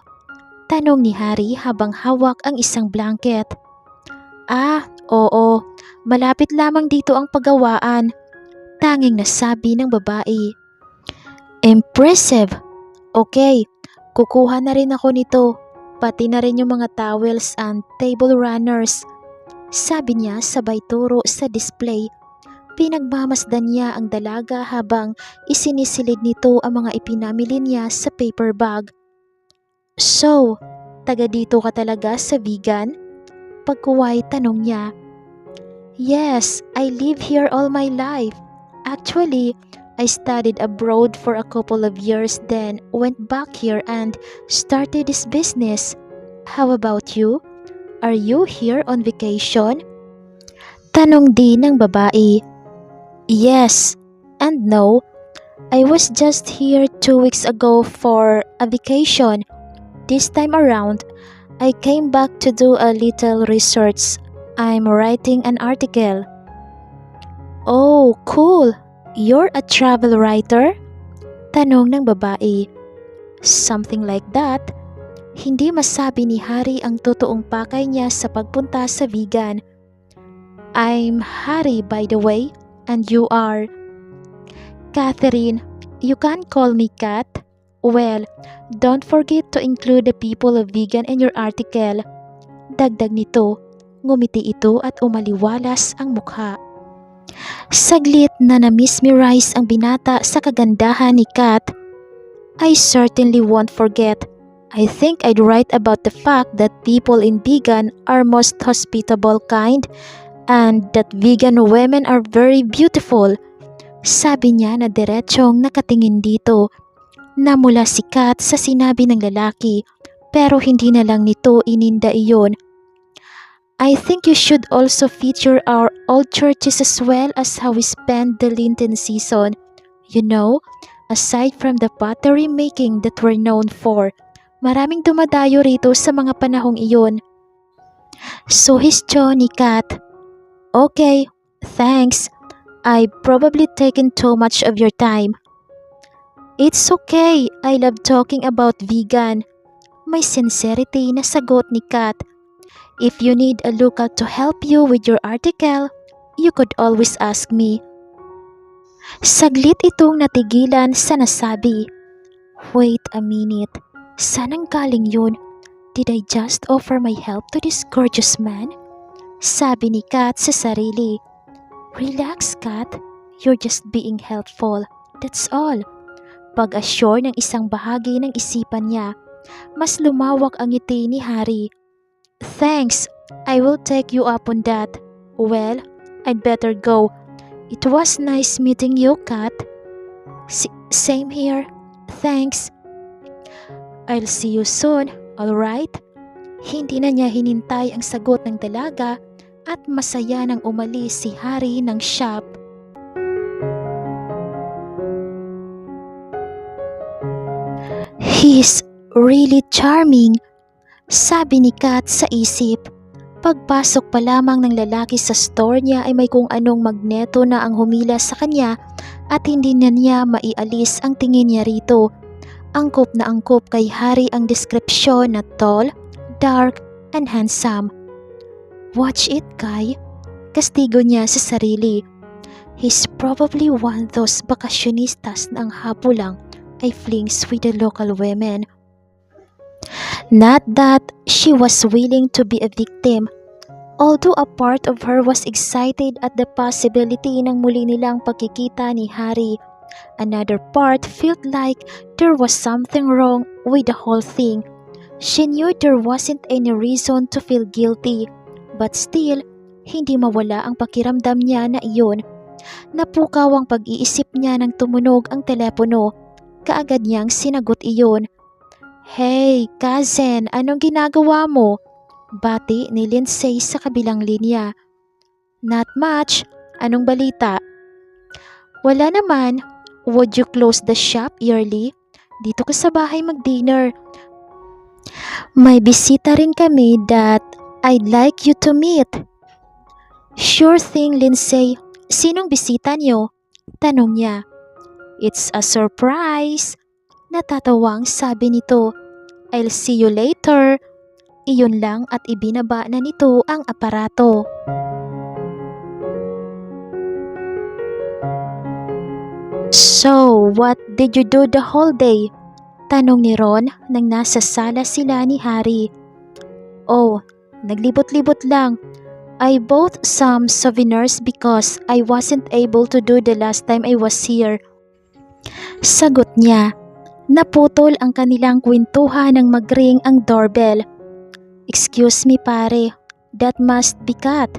tanong ni Harry habang hawak ang isang blanket. "Ah, oo. Malapit lamang dito ang paggawaan," tanging nasabi ng babae. "Impressive. Okay, kukuha na rin ako nito, pati na rin yung mga towels and table runners," sabi niya sabay turo sa display. Pinagmamasdan niya ang dalaga habang isinisilid nito ang mga ipinamili niya sa paper bag. "So, taga dito ka talaga sa vegan?" Pagkuway tanong niya. "Yes, I live here all my life. Actually, I studied abroad for a couple of years, then went back here and started this business. How about you? Are you here on vacation?" Tanong din ng babae. "Yes and no. I was just here 2 weeks ago for a vacation. This time around, I came back to do a little research. I'm writing an article. Oh, cool! You're a travel writer? Tanong ng babae. Something like that. Hindi masabi ni Harry ang totoong pakay niya sa pagpunta sa vegan. I'm Harry, by the way, and you are? Catherine. You can call me Kat. Well, don't forget to include the people of vegan in your article. Dagdag nito. Ngumiti ito at umaliwalas ang mukha. Saglit na na-mesmerize ang binata sa kagandahan ni Kat. I certainly won't forget. I think I'd write about the fact that people in vegan are most hospitable kind and that vegan women are very beautiful. Sabi niya na diretsyong nakatingin dito. Namula si Kat sa sinabi ng lalaki pero hindi na lang nito ininda iyon. I think you should also feature our old churches as well as how we spend the Lenten season. You know, aside from the pottery making that we're known for, maraming dumadayo rito sa mga panahong iyon. Suhestyon ni Kat. Okay, thanks. I've probably taken too much of your time. It's okay. I love talking about vegan. May sincerity na sagot ni Kat. If you need a local to help you with your article, you could always ask me. Saglit itong natigilan sa nasabi. Wait a minute. Saan ang galing yun? Did I just offer my help to this gorgeous man? Sabi ni Kat sa sarili. Relax, Kat. You're just being helpful. That's all. Pag-assure ng isang bahagi ng isipan niya, mas lumawak ang ngiti ni Harry. Thanks. I will take you up on that. Well, I'd better go. It was nice meeting you, Kat. Same here. Thanks. I'll see you soon, alright? Hindi na niya hinintay ang sagot ng dalaga at masaya nang umalis si Harry ng shop. He's really charming, sabi ni Kat sa isip. Pagpasok pa lamang ng lalaki sa store niya ay may kung anong magneto na ang humila sa kanya at hindi na niya maialis ang tingin niya rito. Angkop na angkop kay Harry ang deskripsyon na tall, dark, and handsome. Watch it, Kai. Kastigo niya sa sarili. He's probably one of those bakasyonistas na ang hapo lang ay flings with the local women. Not that she was willing to be a victim. Although a part of her was excited at the possibility ng muli nilang pagkikita ni Harry, another part felt like there was something wrong with the whole thing. She knew there wasn't any reason to feel guilty, but still, hindi mawala ang pakiramdam niya na iyon. Napukaw ang pag-iisip niya nang tumunog ang telepono. Kaagad niyang sinagot iyon. Hey, cousin, anong ginagawa mo? Bati ni Lindsay sa kabilang linya. Not much. Anong balita? Wala naman. Would you close the shop early? Dito ka sa bahay mag-dinner. May bisita rin kami that I'd like you to meet. Sure thing, Lindsay. Sinong bisita niyo? Tanong niya. It's a surprise. Natatawang sabi nito. I'll see you later. Iyon lang at ibinaba na nito ang aparato. So, what did you do the whole day? Tanong ni Ron nang nasa sala sila ni Harry. Oh, naglibot-libot lang. I bought some souvenirs because I wasn't able to do the last time I was here. Sagot niya. Naputol ang kanilang kwentuhan nang magring ang doorbell. Excuse me pare, that must be Kat,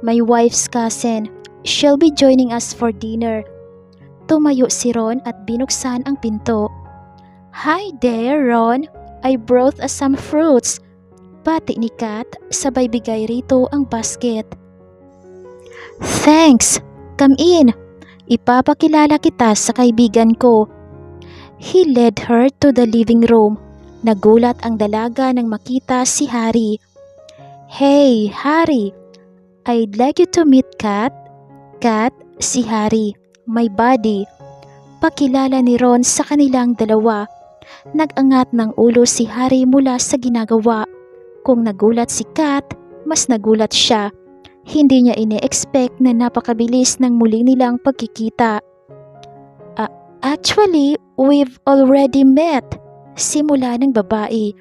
my wife's cousin. She'll be joining us for dinner. Tumayo si Ron at binuksan ang pinto. Hi there, Ron. I brought us some fruits. Bati ni Kat, sabay bigay rito ang basket. Thanks. Come in. Ipapakilala kita sa kaibigan ko. He led her to the living room. Nagulat ang dalaga nang makita si Harry. Hey, Harry! I'd like you to meet Kat. Kat, si Harry, my buddy. Pakilala ni Ron sa kanilang dalawa. Nag-angat ng ulo si Harry mula sa ginagawa. Kung nagulat si Kat, mas nagulat siya. Hindi niya ine-expect na napakabilis ng muli nilang pagkikita. Actually, we've already met. Simula ng babae.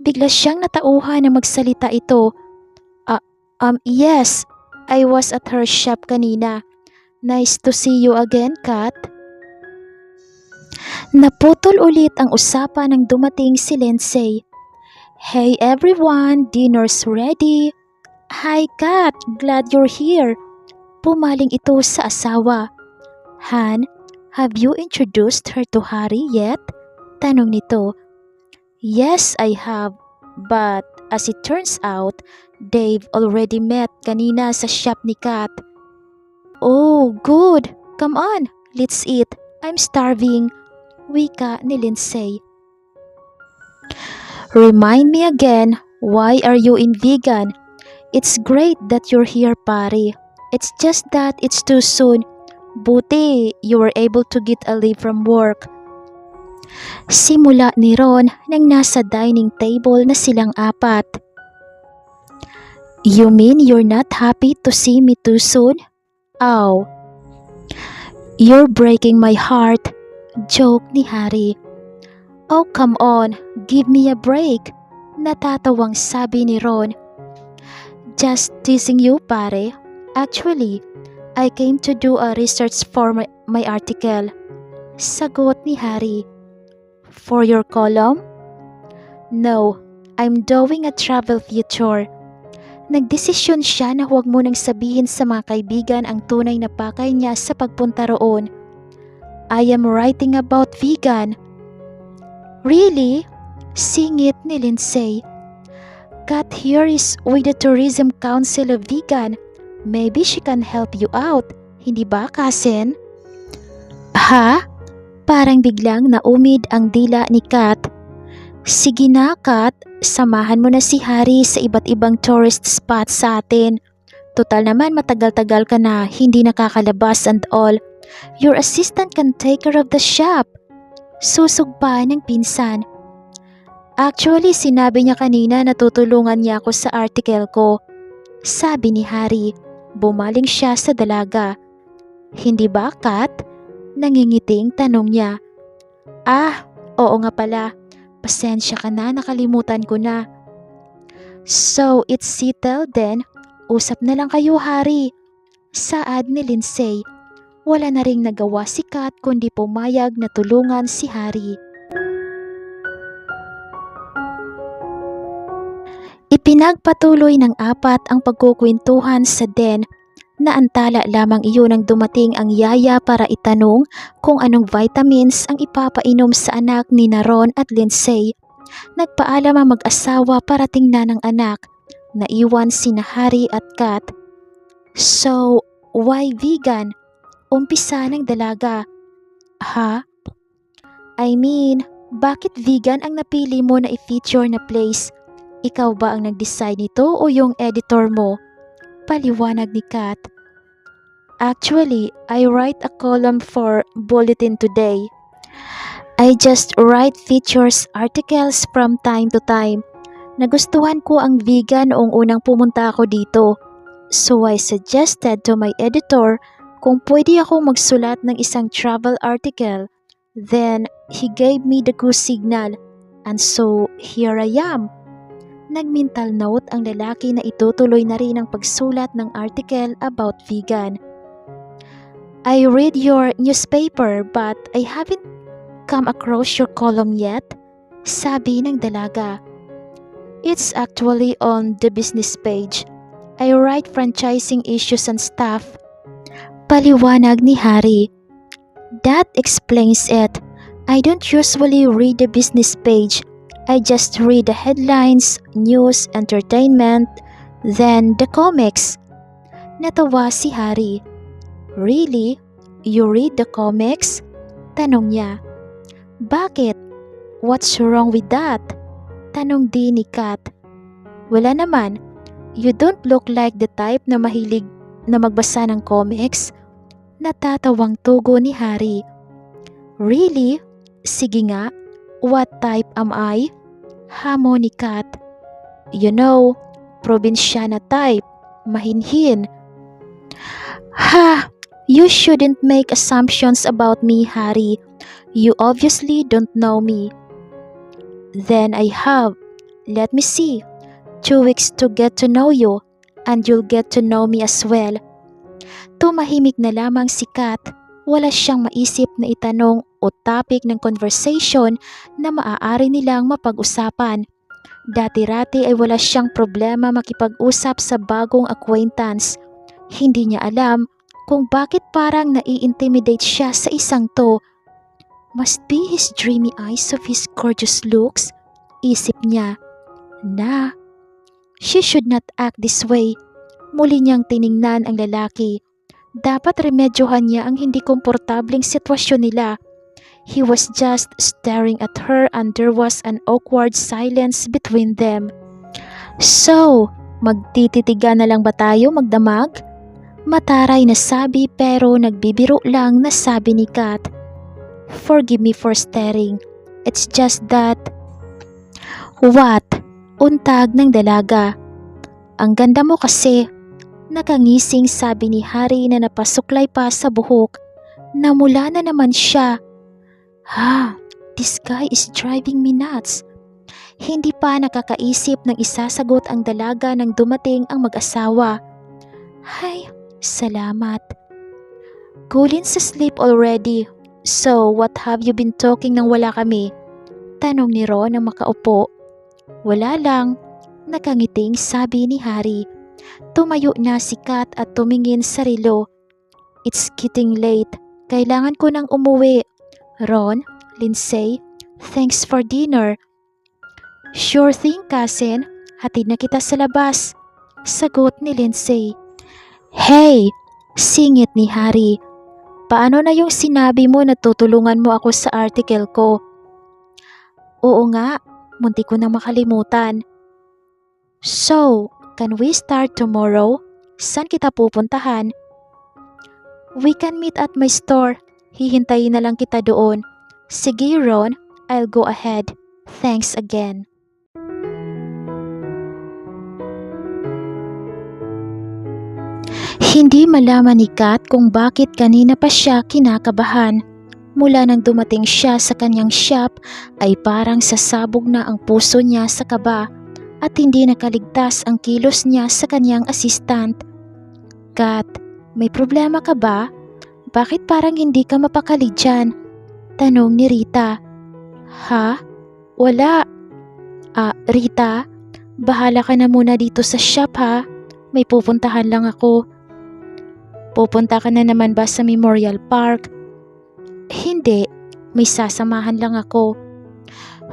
Bigla siyang natauhan na magsalita ito. Yes, I was at her shop kanina. Nice to see you again, Kat. Naputol ulit ang usapan nang dumating si Lindsay. Hey everyone, dinner's ready. Hi Kat, glad you're here. Pumaling ito sa asawa. Han, have you introduced her to Harry yet? Tanong nito. Yes, I have. But as it turns out, Dave already met kanina sa shop ni Kat. Oh, good. Come on, let's eat. I'm starving. Wika ni Lindsay. Remind me again, why are you in vegan? It's great that you're here, pare. It's just that it's too soon. Buti you were able to get a leave from work. Simula ni Ron nang nasa dining table na silang apat. You mean you're not happy to see me too soon? Oh. You're breaking my heart. Joke ni Harry. Oh, come on. Give me a break. Natatawang sabi ni Ron. Just teasing you, pare. Actually, I came to do a research for my article. Sagot ni Harry. For your column? No, I'm doing a travel feature. Nagdesisyon siya na huwag mo nang sabihin sa mga kaibigan ang tunay na pakay niya sa pagpunta roon. I am writing about vegan. Really? Singit ni Lindsay. Kat here is with the Tourism Council of Vegan. Maybe she can help you out. Hindi ba, cousin? Ha? Parang biglang naumid ang dila ni Kat. Sige na, Kat. Samahan mo na si Harry sa iba't ibang tourist spots sa atin. Total naman matagal-tagal ka na hindi nakakalabas and all. Your assistant can take care of the shop. Susog pa ng pinsan. Actually, sinabi niya kanina na tutulungan niya ako sa article ko. Sabi ni Harry. Bumaling siya sa dalaga. Hindi ba, Kat? Nangingiting tanong niya. Oo nga pala. Pasensya ka na, nakalimutan ko na. So, it's settled then. Usap na lang kayo, Harry. Saad ni Lindsay. Wala na ring nagawa si Kat kundi pumayag na tulungan si Harry. Ipinagpatuloy ng apat ang pagkukwentuhan sa den. Naantala lamang iyon nang dumating ang yaya para itanong kung anong vitamins ang ipapainom sa anak ni Ron at Lindsay. Nagpaalam ang mag-asawa para tingnan ang anak. Naiwan sina Harry at Kat. So, why vegan? Umpisa ng dalaga. Ha? I mean, bakit vegan ang napili mo na i-feature na place? Ikaw ba ang nag-decide nito o yung editor mo? Paliwanag ni Kat. Actually, I write a column for Bulletin today. I just write features articles from time to time. Nagustuhan ko ang vegan noong unang pumunta ako dito. So I suggested to my editor kung pwede ako magsulat ng isang travel article. Then, he gave me the go signal. And so, here I am. Nag-mental note ang lalaki na itutuloy na rin ang pagsulat ng article about vegan. I read your newspaper but I haven't come across your column yet, sabi ng dalaga. It's actually on the business page. I write franchising issues and stuff. Paliwanag ni Harry. That explains it. I don't usually read the business page. I just read the headlines, news, entertainment, then the comics. Natawa si Harry. Really? You read the comics? Tanong niya. Bakit? What's wrong with that? Tanong din ni Kat. Wala naman. You don't look like the type na mahilig na magbasa ng comics. Natatawang tugo ni Harry. Really? Sige nga. What type am I? Hamon ni Kat. You know, probinsyana type. Mahinhin. Ha! You shouldn't make assumptions about me, Harry. You obviously don't know me. Then I have. Let me see. 2 weeks to get to know you, and you'll get to know me as well. Tumahimik na lamang si Kat. Wala siyang maisip na itanong o topic ng conversation na maaari nilang mapag-usapan. Dati-rati ay wala siyang problema makipag-usap sa bagong acquaintance. Hindi niya alam kung bakit parang nai-intimidate siya sa isang to. Must be his dreamy eyes of his gorgeous looks, isip niya. She should not act this way. Muli niyang tiningnan ang lalaki. Dapat remedyohan niya ang hindi komportableng sitwasyon nila. He was just staring at her and there was an awkward silence between them. So, magtititigan na lang ba tayo magdamag? Mataray na sabi pero nagbibiro lang na sabi ni Kat. Forgive me for staring. It's just that... What? Untag ng dalaga. Ang ganda mo kasi. Nakangising sabi ni Harry na napasuklay pa sa buhok. Namula na naman siya. This guy is driving me nuts. Hindi pa nakakaisip ng isasagot ang dalaga nang dumating ang mag-asawa. Hay, salamat. Gulin sa sleep already. So, what have you been talking nang wala kami? Tanong ni Ron nang makaupo. Wala lang. Nakangiting sabi ni Harry. Tumayo na si Kat at tumingin sa relo. It's getting late. Kailangan ko nang umuwi. Ron, Lindsay, thanks for dinner. Sure thing, cousin. Hatid na kita sa labas. Sagot ni Lindsay. Hey! Singit ni Harry. Paano na yung sinabi mo na tutulungan mo ako sa article ko? Oo nga, munti ko na makalimutan. So, can we start tomorrow? Saan kita pupuntahan? We can meet at my store. Hihintayin na lang kita doon. Sige Ron, I'll go ahead. Thanks again. Hindi malaman ni Kat kung bakit kanina pa siya kinakabahan. Mula nang dumating siya sa kanyang shop ay parang sasabog na ang puso niya sa kaba at hindi nakaligtas ang kilos niya sa kanyang assistant. Kat, may problema ka ba? Bakit parang hindi ka mapakali dyan? Tanong ni Rita. Ha? Wala. Rita, bahala ka na muna dito sa shop ha. May pupuntahan lang ako. Pupunta ka na naman ba sa Memorial Park? Hindi, may sasamahan lang ako.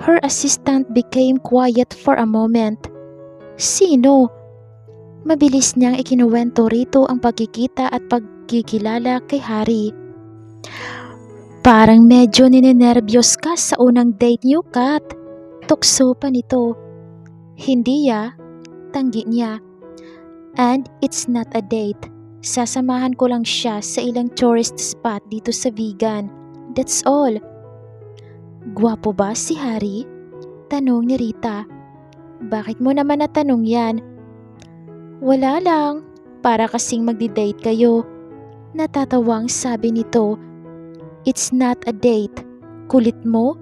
Her assistant became quiet for a moment. Sino? Mabilis niyang ikinuwento rito ang pagkikita at pagkikilala kay Harry. Parang medyo ninenervyos ka sa unang date niyo, Kat. Tukso pa nito. Hindi tanggi niya. And it's not a date. Sasamahan ko lang siya sa ilang tourist spot dito sa Vegan. That's all. Gwapo ba si Harry? Tanong ni Rita. Bakit mo naman natanong yan? Wala lang. Para kasing magdi-date kayo. Natatawang sabi nito. It's not a date. Kulit mo?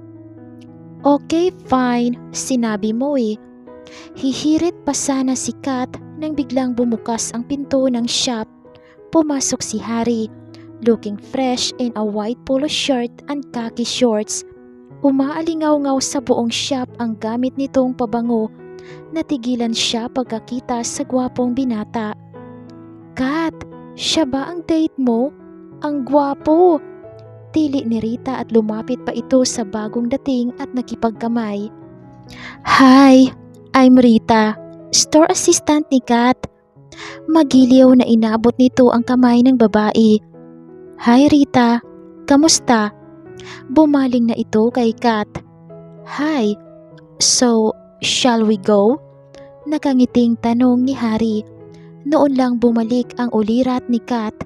Okay, fine. Sinabi mo eh. Hihirit pa sana si Kat nang biglang bumukas ang pinto ng shop. Pumasok si Harry, looking fresh in a white polo shirt and khaki shorts. Umaalingaw-ngaw sa buong shop ang gamit nitong pabango. Natigilan siya pagkakita sa gwapong binata. Kat, siya ba ang date mo? Ang gwapo! Tili ni Rita at lumapit pa ito sa bagong dating at nakipagkamay. Hi, I'm Rita, store assistant ni Kat. Magiliw na inabot nito ang kamay ng babae. Hi Rita, kamusta? Bumaling na ito kay Kat. Hi, so shall we go? Nakangiting tanong ni Harry. Noon lang bumalik ang ulirat ni Kat.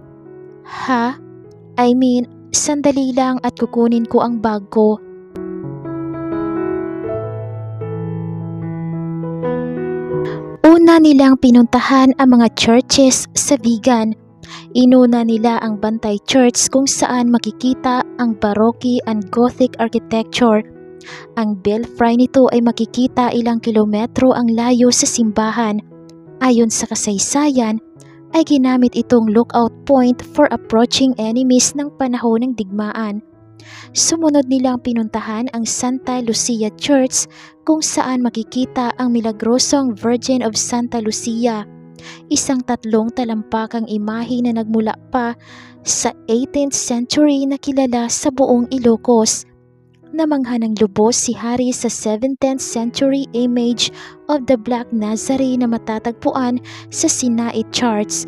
Ha? I mean, sandali lang at kukunin ko ang bag ko. Una nilang pinuntahan ang mga churches sa Vigan. Inuna nila ang Bantay Church kung saan makikita ang Baroque and Gothic architecture. Ang belfry nito ay makikita ilang kilometro ang layo sa simbahan. Ayon sa kasaysayan, ay ginamit itong lookout point for approaching enemies ng panahon ng digmaan. Sumunod nilang pinuntahan ang Santa Lucia Church kung saan makikita ang milagrosong Virgin of Santa Lucia, isang 3 talampakang imahe na nagmula pa sa 18th century na kilala sa buong Ilocos. Namangha ng lubos si Harry sa 17th century image of the Black Nazarene na matatagpuan sa Sinai Charts.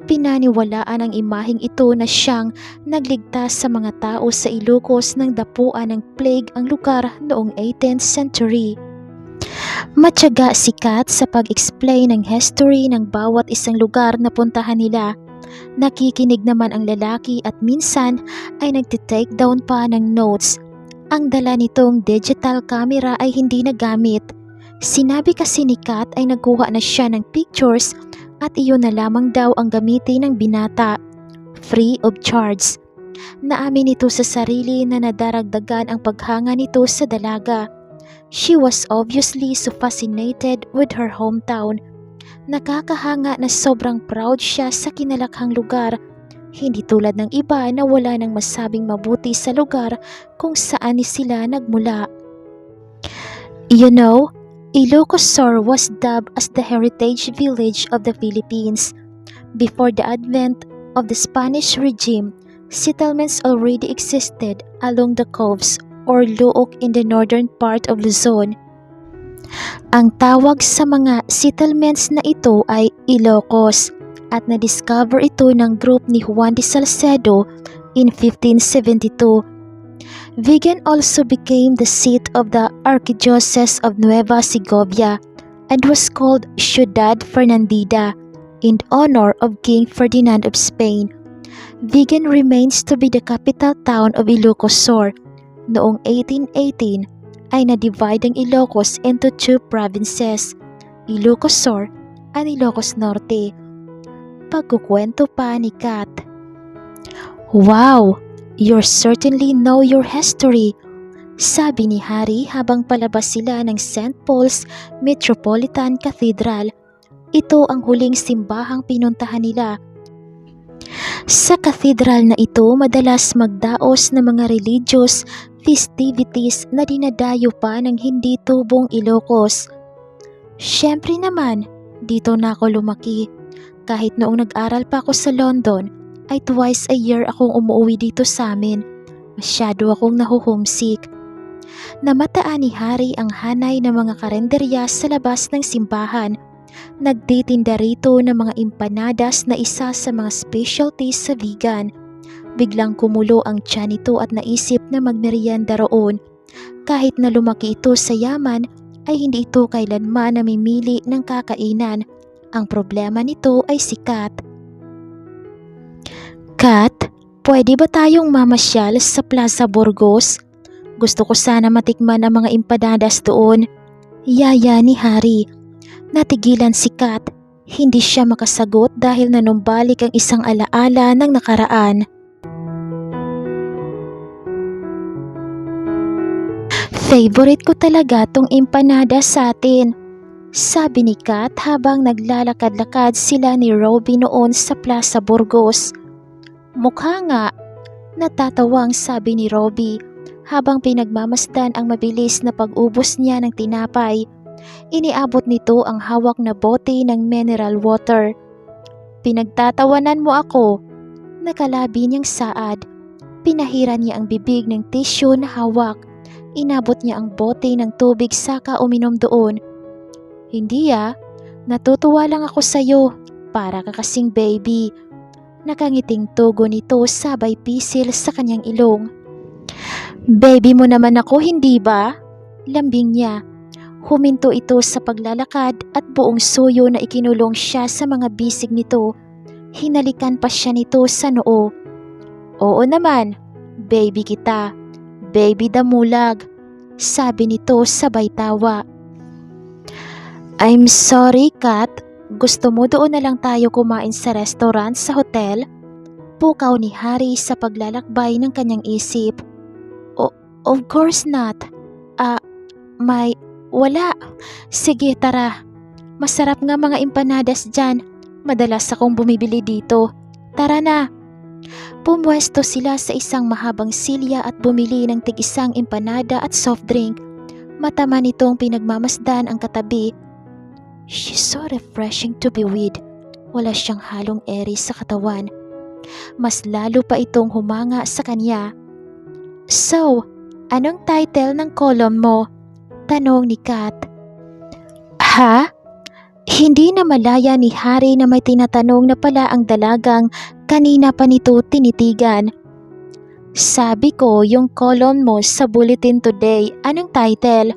Pinaniwalaan ang imaheng ito na siyang nagligtas sa mga tao sa Ilocos nang dapuan ng plague ang lugar noong 18th century. Matyaga si Kat sa pag-explain ng history ng bawat isang lugar na puntahan nila. Nakikinig naman ang lalaki at minsan ay nagtitake down pa ng notes. Ang dala nitong digital camera ay hindi nagamit. Sinabi kasi ni Kat ay nagkuha na siya ng pictures at iyon na lamang daw ang gamitin ng binata. Free of charge. Naamin ito sa sarili na nadaragdagan ang paghanga nito sa dalaga. She was obviously so fascinated with her hometown. Nakakahanga na sobrang proud siya sa kinalakhang lugar. Hindi tulad ng iba na wala nang masabing mabuti sa lugar kung saan sila nagmula. You know, Ilocos Sur was dubbed as the heritage village of the Philippines. Before the advent of the Spanish regime, settlements already existed along the coves or luok in the northern part of Luzon. Ang tawag sa mga settlements na ito ay Ilocos at na-discover ito ng group ni Juan de Salcedo in 1572. Vigan also became the seat of the Archdiocese of Nueva Segovia and was called Ciudad Fernandina in honor of King Ferdinand of Spain. Vigan remains to be the capital town of Ilocos Sur. Noong 1818 ay na-divide ang Ilocos into 2 provinces, Ilocos Sur at Ilocos Norte. Pagkukwento pa ni Kat. Wow! You certainly know your history, sabi ni Harry habang palabas sila ng St. Paul's Metropolitan Cathedral. Ito ang huling simbahang pinuntahan nila. Sa cathedral na ito madalas magdaos ng mga religious festivities na dinadayo pa ng hindi tubong Ilocos. Siyempre naman, dito na ako lumaki. Kahit noong nag-aral pa ako sa London, ay twice a year akong umuwi dito sa amin. Masyado akong nahuhomesick. Namataan ni Harry ang hanay ng mga karenderya sa labas ng simbahan. Nagtitinda rito ng mga empanadas na isa sa mga specialties sa Vigan. Biglang kumulo ang tiyan nito at naisip na magmerienda roon. Kahit na lumaki ito sa yaman, ay hindi ito kailanman namimili ng kakainan. Ang problema nito ay si Kat. Kat, pwede ba tayong mamasyal sa Plaza Burgos? Gusto ko sana matikman ang mga empanadas doon. Yaya ni Harry. Natigilan si Kat. Hindi siya makasagot dahil nanumbalik ang isang alaala ng nakaraan. Favorite ko talaga tong empanada sa atin, sabi ni Kat habang naglalakad-lakad sila ni Robbie noon sa Plaza Burgos. Mukha nga, natatawang sabi ni Robbie habang pinagmamasdan ang mabilis na pag-ubos niya ng tinapay. Iniabot nito ang hawak na bote ng mineral water. Pinagtatawanan mo ako, nakalabi niyang saad. Pinahiran niya ang bibig ng tissue na hawak. Inabot niya ang bote ng tubig saka uminom doon. Hindi natutuwa lang ako sa'yo, para ka kasing baby. Nakangiting tugo nito sabay pisil sa kanyang ilong. Baby mo naman ako, hindi ba? Lambing niya. Huminto ito sa paglalakad at buong suyo na ikinulong siya sa mga bisig nito. Hinalikan pa siya nito sa noo. Oo naman, baby kita. Baby damulag, sabi nito sabay tawa. I'm sorry, Kat. Gusto mo doon na lang tayo kumain sa restaurant sa hotel? Pukaw ni Harry sa paglalakbay ng kanyang isip. Of course not. Wala. Sige, tara. Masarap nga mga empanadas dyan. Madalas akong bumibili dito. Tara na. Pumwesto sila sa isang mahabang silya at bumili ng tig-isang empanada at soft drink. Matama nitong pinagmamasdan ang katabi. She's so refreshing to be with. Wala siyang halong eri sa katawan. Mas lalo pa itong humanga sa kanya. So, anong title ng column mo? Tanong ni Kat. Ha? Hindi na malaya ni Harry na may tinatanong na pala ang dalagang kanina pa nito tinitigan. Sabi ko yung column mo sa bulletin today, anong title?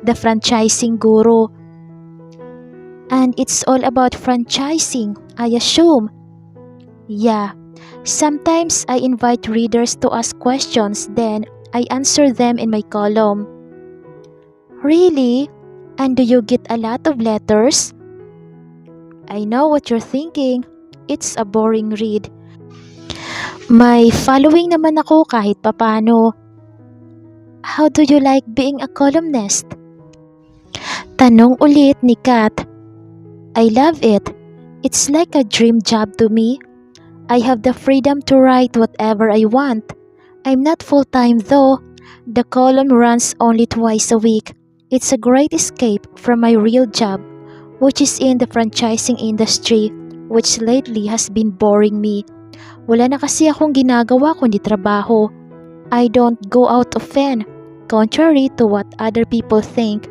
The Franchising Guru. And it's all about franchising, I assume. Yeah, sometimes I invite readers to ask questions, then I answer them in my column. Really? And do you get a lot of letters? I know what you're thinking. It's a boring read. May following naman ako kahit papano. How do you like being a columnist? Tanong ulit ni Kat. I love it. It's like a dream job to me. I have the freedom to write whatever I want. I'm not full-time though. The column runs only twice a week. It's a great escape from my real job, which is in the franchising industry, which lately has been boring me. Wala na kasi akong ginagawa kundi trabaho. I don't go out often, contrary to what other people think.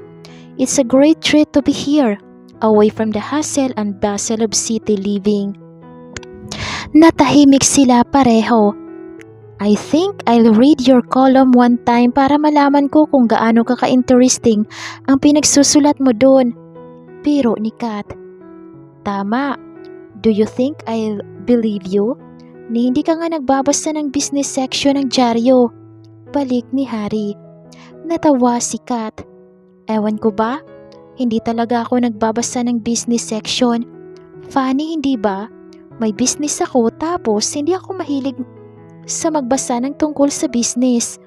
It's a great treat to be here, away from the hustle and bustle of city living. Natahimik sila pareho. I think I'll read your column one time para malaman ko kung gaano ka-interesting ang pinagsusulat mo doon. Biro ni Kat. Tama. Do you think I'll believe you? Ni hindi ka nga nagbabasa ng business section ng dyaryo. Balik ni Harry. Natawa si Kat. Ewan ko ba? Hindi talaga ako nagbabasa ng business section. Funny, hindi ba? May business ako tapos hindi ako mahilig sa magbasa ng tungkol sa business.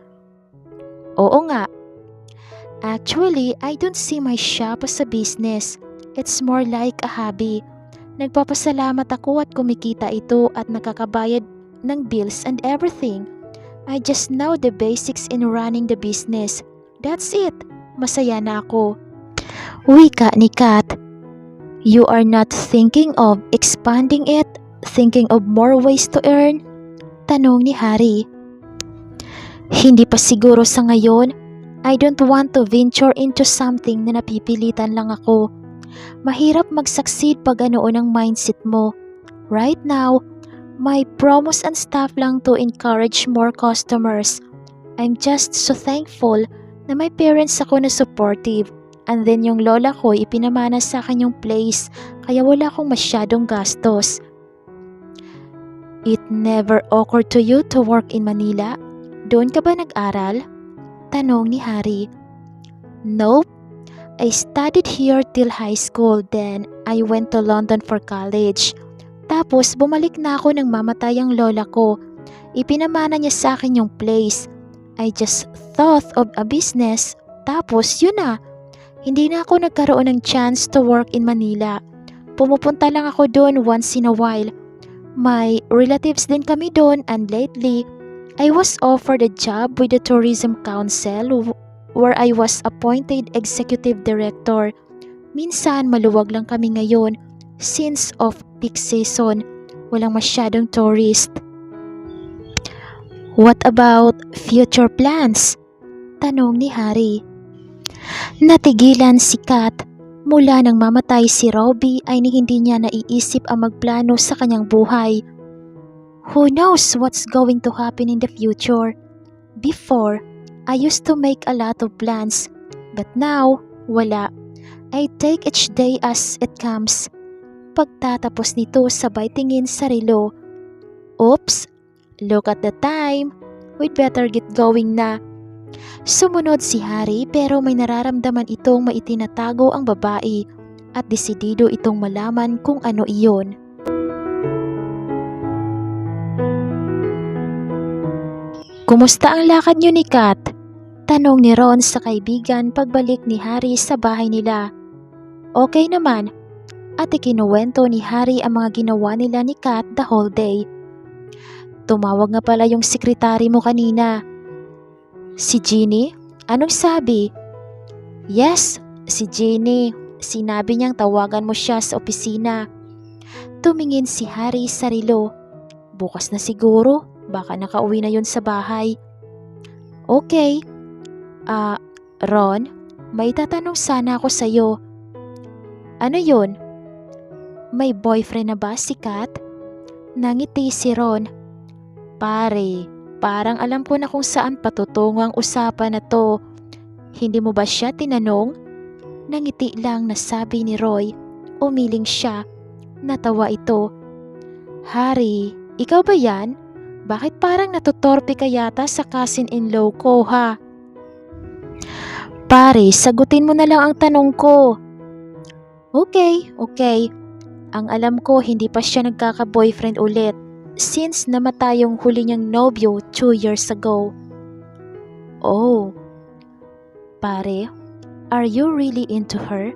Oo nga. Actually, I don't see my shop as a business. It's more like a hobby. Nagpapasalamat ako at kumikita ito at nakakabayad ng bills and everything. I just know the basics in running the business. That's it. Masaya na ako. Wika ni Kat. You are not thinking of expanding it? Thinking of more ways to earn? Tanong ni Harry. Hindi pa siguro sa ngayon. I don't want to venture into something na napipilitan lang ako. Mahirap mag-succeed pag ganoon ang mindset mo. Right now, my promos and stuff lang to encourage more customers. I'm just so thankful na may parents ako na supportive. And then yung lola ko ipinamana sa akin yung place kaya wala akong masyadong gastos. It never occurred to you to work in Manila? Doon ka ba nag-aral? Tanong ni Harry. Nope. I studied here till high school, then I went to London for college. Tapos bumalik na ako nang mamatay ang lola ko. Ipinamana niya sa akin yung place. I just thought of a business. Tapos yun na. Hindi na ako nagkaroon ng chance to work in Manila. Pumupunta lang ako doon once in a while. My relatives din kami doon and lately, I was offered a job with the Tourism Council where I was appointed executive director. Minsan maluwag lang kami ngayon since of peak season. Walang masyadong tourist. What about future plans? Tanong ni Harry. Natigilan si Kat. Mula nang mamatay si Robbie ay hindi niya naiisip ang magplano sa kanyang buhay. Who knows what's going to happen in the future? Before, I used to make a lot of plans, but now, wala. I take each day as it comes. Pagtatapos nito sabay tingin sa relo. Oops, look at the time. We'd better get going na. Sumunod si Harry pero may nararamdaman itong maitinatago ang babae at desidido itong malaman kung ano iyon. Kumusta ang lakad niyo ni Kat? Tanong ni Ron sa kaibigan pagbalik ni Harry sa bahay nila. Okay naman. At ikinuwento ni Harry ang mga ginawa nila ni Kat the whole day. Tumawag nga pala yung sekretary mo kanina. Si Jeannie? Anong sabi? Yes, si Jeannie. Sinabi niyang tawagan mo siya sa opisina. Tumingin si Harry sa relo. Bukas na siguro, baka nakauwi na yun sa bahay. Okay. Ron, may tatanong sana ako sa'yo. Ano yun? May boyfriend na ba si Kat? Nangiti si Ron. Pare, parang alam ko na kung saan patutungo ang usapan na to. Hindi mo ba siya tinanong? Nangiti lang na sabi ni Roy. Umiling siya. Natawa ito. Harry, ikaw ba yan? Bakit parang natutorpe ka yata sa cousin-in-law ko ha? Pare, sagutin mo na lang ang tanong ko. Okay. Ang alam ko hindi pa siya nagkaka-boyfriend ulit since namatay yung huli niyang nobyo 2 years ago. Oh. Pare, are you really into her?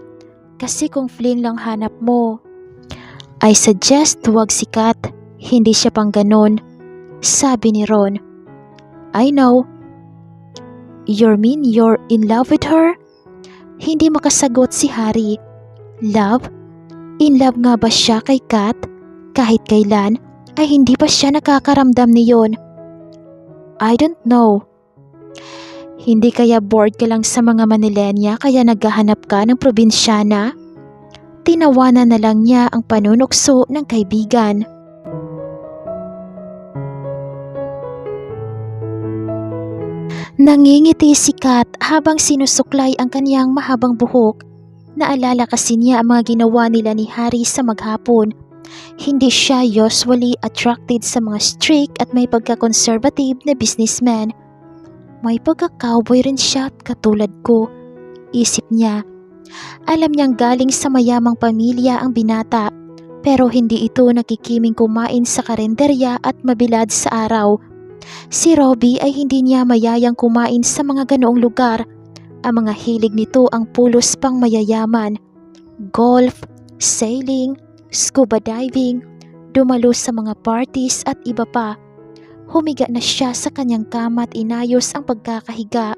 Kasi kung fling lang hanap mo, I suggest huwag si Kat. Hindi siya pang ganon. Sabi ni Ron. I know. You mean you're in love with her? Hindi makasagot si Harry. Love? In love nga ba siya kay Kat? Kahit kailan ay hindi pa siya nakakaramdam niyon. I don't know. Hindi kaya bored ka lang sa mga Manilenya kaya naghahanap ka ng probinsyana? Tinawanan na lang niya ang panunukso ng kaibigan. Nangingiti si Kat habang sinusuklay ang kaniyang mahabang buhok. Naalala kasi niya ang mga ginawa nila ni Harry sa maghapon. Hindi siya usually attracted sa mga strict at may pagka-conservative na businessman. May pagka-cowboy rin siya katulad ko, isip niya. Alam niyang galing sa mayamang pamilya ang binata, pero hindi ito nakikiming kumain sa karenderya at mabilad sa araw. Si Robbie ay hindi niya mayayang kumain sa mga ganoong lugar. Ang mga hilig nito ang pulos pang mayayaman. Golf, sailing, scuba diving, dumalo sa mga parties at iba pa. Humiga na siya sa kanyang kama at inayos ang pagkakahiga.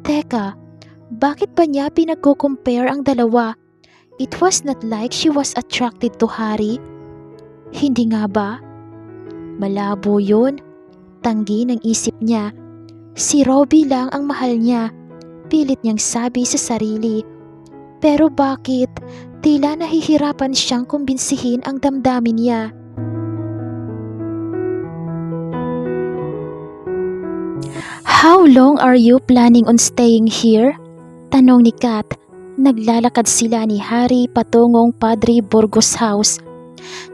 Teka, bakit ba niya pinagko-compare ang dalawa? It was not like she was attracted to Harry. Hindi nga ba? Malabo yun. Tanggi ng isip niya. Si Robbie lang ang mahal niya. Pilit niyang sabi sa sarili. Pero bakit? Tila nahihirapan siyang kumbinsihin ang damdamin niya. How long are you planning on staying here? Tanong ni Kat. Naglalakad sila ni Harry patungong Padre Burgos House.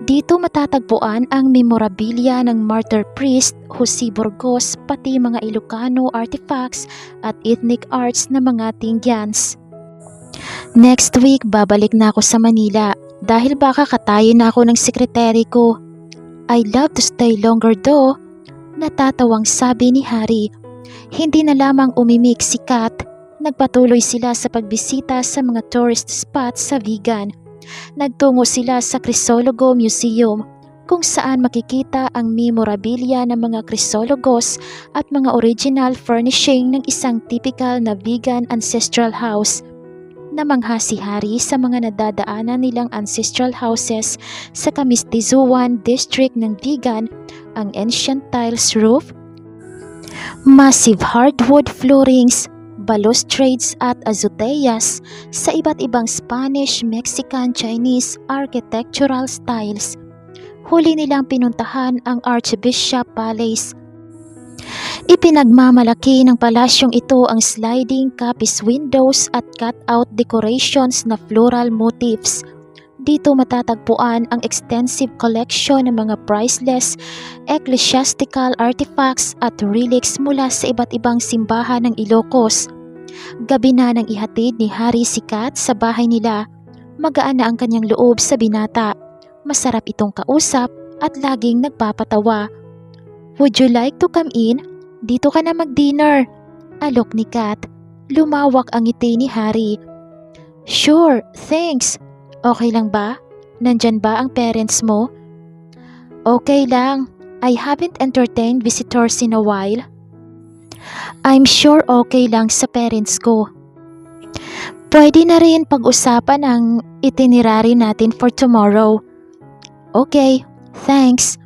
Dito matatagpuan ang memorabilia ng martyr priest Jose Burgos pati mga Ilocano artifacts at ethnic arts na mga Tingyans. Next week babalik na ako sa Manila dahil baka katayin na ako ng sekretary ko. I'd love to stay longer though. Natatawang sabi ni Harry. Hindi na lamang umimik si Kat. Nagpatuloy sila sa pagbisita sa mga tourist spots sa Vigan. Nagtungo sila sa Crisologo Museum kung saan makikita ang memorabilia ng mga Crisologos at mga original furnishing ng isang typical na Vigan ancestral house. Namangha si Harry sa mga nadadaanan nilang ancestral houses sa Kamistizuan district ng Vigan, ang ancient tiles roof, massive hardwood floorings, balustrades at azoteas sa iba't ibang Spanish, Mexican, Chinese architectural styles. Huli nilang pinuntahan ang Archbishop Palace. Ipinagmamalaki ng palasyong ito ang sliding capice windows at cut-out decorations na floral motifs. Dito matatagpuan ang extensive collection ng mga priceless ecclesiastical artifacts at relics mula sa iba't ibang simbahan ng Ilocos. Gabi na nang ihatid ni Harry si Kat sa bahay nila. Magaan na ang kanyang loob sa binata. Masarap itong kausap at laging nagpapatawa. "Would you like to come in? Dito ka na mag-dinner." Alok ni Kat. Lumawak ang ngiti ni Harry. "Sure, thanks. Okay lang ba? Nandyan ba ang parents mo?" "Okay lang. I haven't entertained visitors in a while." "I'm sure okay lang sa parents ko." "Pwede na rin pag-usapan ang itinerary natin for tomorrow." "Okay, thanks."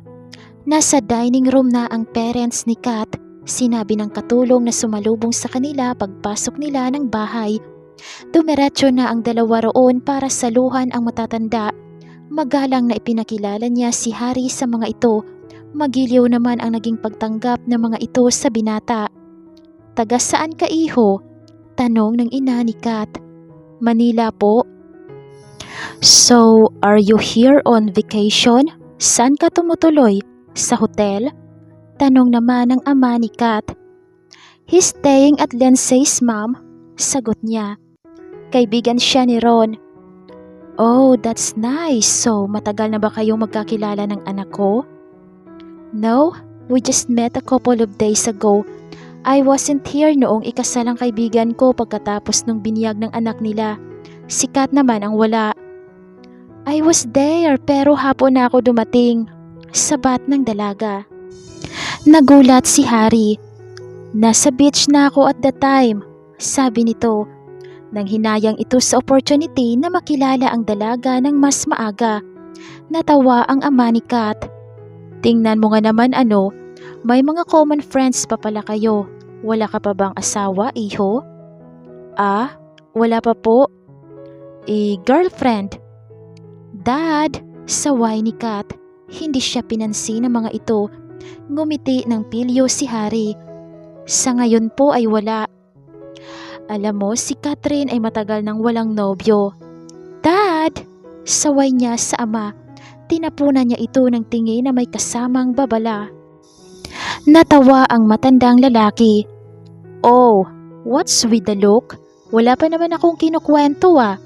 Nasa dining room na ang parents ni Kat. Sinabi ng katulong na sumalubong sa kanila pagpasok nila ng bahay. Dumiretso na ang dalawa roon para saluhan ang matatanda. Magalang na ipinakilala niya si Harry sa mga ito. Magiliw naman ang naging pagtanggap ng mga ito sa binata. "Taga saan ka, iho?" tanong ng ina ni Kat. "Manila po." "So, are you here on vacation? Saan ka tumutuloy? Sa hotel?" tanong naman ng ama ni Kat. "He's staying at Lindsay's mom," sagot niya. Kaibigan siya ni Ron. "Oh, that's nice. So, matagal na ba kayong magkakilala ng anak ko?" "No, we just met a couple of days ago. I wasn't here noong ikasal ang kaibigan ko pagkatapos ng binyag ng anak nila. Si Kat naman ang wala." "I was there pero hapon na ako dumating," sabat ng dalaga. Nagulat si Harry. "Nasa beach na ako at the time," sabi nito. Nang hinayang ito sa opportunity na makilala ang dalaga ng mas maaga. Natawa ang ama ni Kat. "Tingnan mo nga naman may mga common friends pa pala kayo. Wala ka pa bang asawa, iho?" "Ah, wala pa po." "Girlfriend?" "Dad," saway ni Kat. Hindi siya pinansin ng mga ito. Ngumiti ng pilyo si Harry. "Sa ngayon po ay wala." Alam mo, si Catherine ay matagal nang walang nobyo. "Dad!" saway niya sa ama. Tinapunan niya ito ng tingin na may kasamang babala. Natawa ang matandang lalaki. "Oh, what's with the look? Wala pa naman akong kinukwento ah."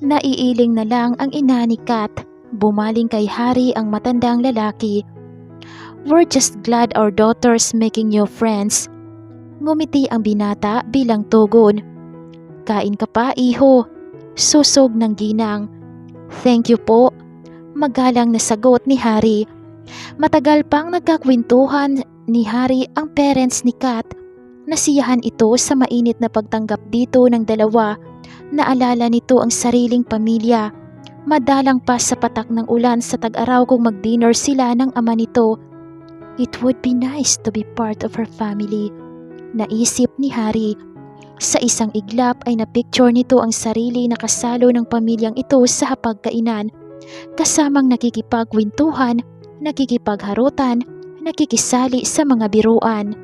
Naiiling na lang ang ina ni Kat. Bumaling kay Harry ang matandang lalaki. "We're just glad our daughter's making new friends." Ngumiti ang binata bilang tugon. "Kain ka pa, iho?" susog ng ginang. "Thank you po." Magalang na sagot ni Harry. Matagal pang nagkakwentuhan ni Harry ang parents ni Kat. Nasiyahan ito sa mainit na pagtanggap dito ng dalawa. Naalala nito ang sariling pamilya. Madalang pa sa patak ng ulan sa tag-araw kung mag-dinner sila ng ama nito. It would be nice to be part of her family, naisip ni Harry. Sa isang iglap ay napicture nito ang sarili na kasalo ng pamilyang ito sa hapagkainan, kasamang nakikipagkwentuhan, nakikipagharutan, nakikisali sa mga biruan.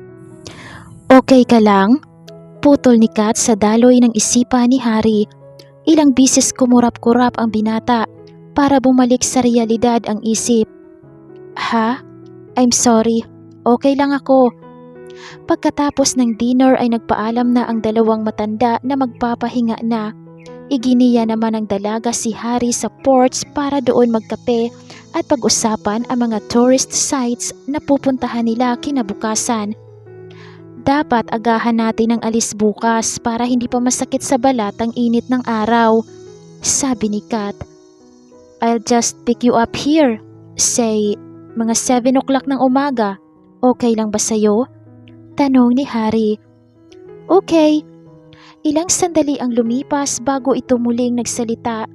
"Okay ka lang?" putol ni Kat sa daloy ng isipan ni Harry. Ilang bisis kumurap-kurap ang binata para bumalik sa realidad ang isip. "Ha? I'm sorry. Okay lang ako." Pagkatapos ng dinner ay nagpaalam na ang dalawang matanda na magpapahinga na. Iginiya naman ng dalaga si Harry sa porch para doon magkape at pag-usapan ang mga tourist sites na pupuntahan nila kinabukasan. "Dapat agahan natin ang alis bukas para hindi pa masakit sa balat ang init ng araw," sabi ni Kat. "I'll just pick you up here. Say, mga 7 o'clock ng umaga. Okay lang ba sa'yo?" tanong ni Harry. "Okay." Ilang sandali ang lumipas bago ito muling nagsalita.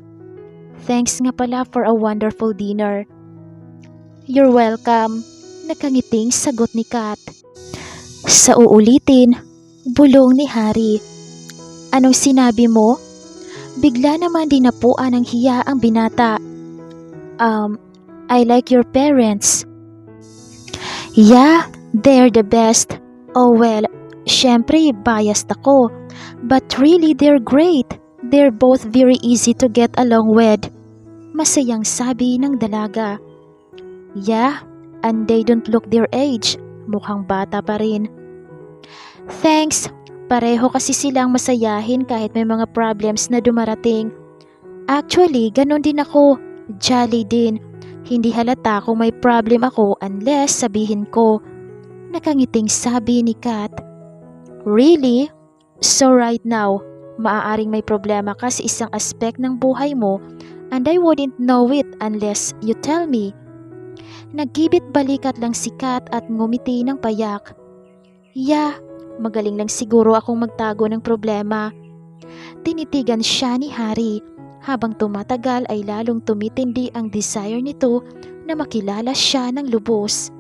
"Thanks nga pala for a wonderful dinner." "You're welcome." Nakangiting sagot ni Kat. Sa uulitin, Bulong ni Harry. Anong sinabi mo? Bigla naman dinapuan ng hiya ang binata. I like your parents. Yeah, they're the best. Oh well, syempre biased ako. But really they're great. They're both very easy to get along with. Masayang sabi ng dalaga. Yeah, and they don't look their age. Mukhang bata pa rin. Thanks. Pareho kasi silang masayahin kahit may mga problems na dumarating. Actually, ganun din ako. Jolly din. Hindi halata kung may problem ako unless sabihin ko. Nakangiting sabi ni Kat. Really? So right now, maaaring may problema ka sa isang aspect ng buhay mo and I wouldn't know it unless you tell me. Naggibit balikat lang si Kat at ngumiti ng payak. Yeah, magaling lang siguro akong magtago ng problema. Tinitigan siya ni Harry. Habang tumatagal ay lalong tumitindi ang desire nito na makilala siya ng lubos.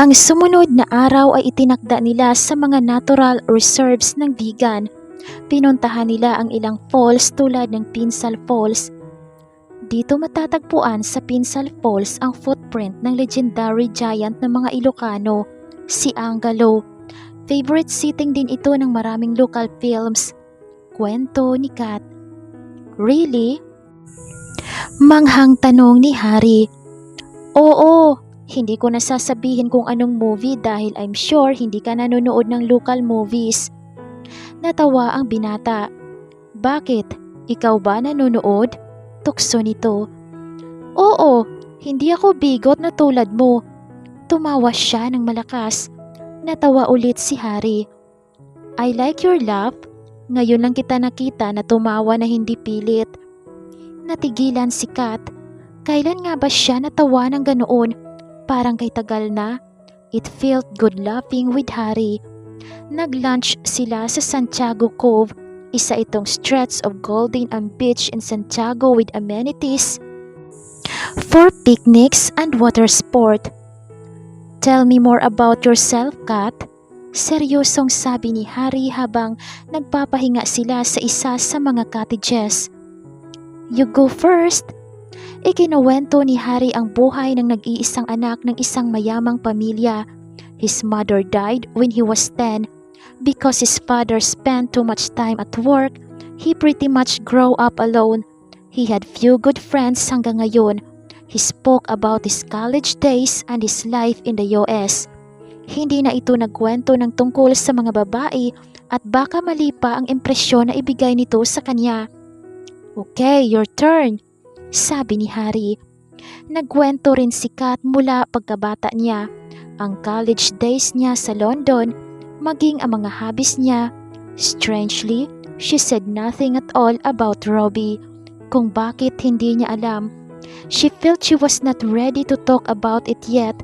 Ang sumunod na araw ay itinakda nila sa mga natural reserves ng vegan. Pinuntahan nila ang ilang falls tulad ng Pinsal Falls. Dito matatagpuan sa Pinsal Falls ang footprint ng legendary giant ng mga Ilocano, si Angalo. Favorite setting din ito ng maraming local films. Kwento ni Kat. Really? Manghang tanong ni Harry. Oo, hindi ko nasasabihin kung anong movie dahil I'm sure hindi ka nanonood ng local movies. Natawa ang binata. Bakit? Ikaw ba nanonood? Tukso nito. Oo, hindi ako bigot na tulad mo. Tumawa siya ng malakas. Natawa ulit si Harry. I like your laugh. Ngayon lang kita nakita na tumawa na hindi pilit. Natigilan si Kat. Kailan nga ba siya natawa ng ganoon? Parang kay tagal na. It felt good laughing with Harry. Nag-lunch sila sa Santiago Cove. Isa itong stretch of golden and beach in Santiago with amenities for picnics and water sport. Tell me more about yourself, Kat. Seryosong sabi ni Harry habang nagpapahinga sila sa isa sa mga cottages. You go first. Ikinuwento ni Harry ang buhay ng nag-iisang anak ng isang mayamang pamilya. His mother died when he was 10. Because his father spent too much time at work, he pretty much grew up alone. He had few good friends hanggang ngayon. He spoke about his college days and his life in the US. Hindi na ito nagkwento ng tungkol sa mga babae at baka mali pa ang impresyon na ibigay nito sa kanya. Okay, your turn, sabi ni Harry. Nagkwento rin si Kat mula pagkabata niya, ang college days niya sa London, maging ang mga hobbies niya. Strangely, she said nothing at all about Robbie, kung bakit hindi niya alam. She felt she was not ready to talk about it yet.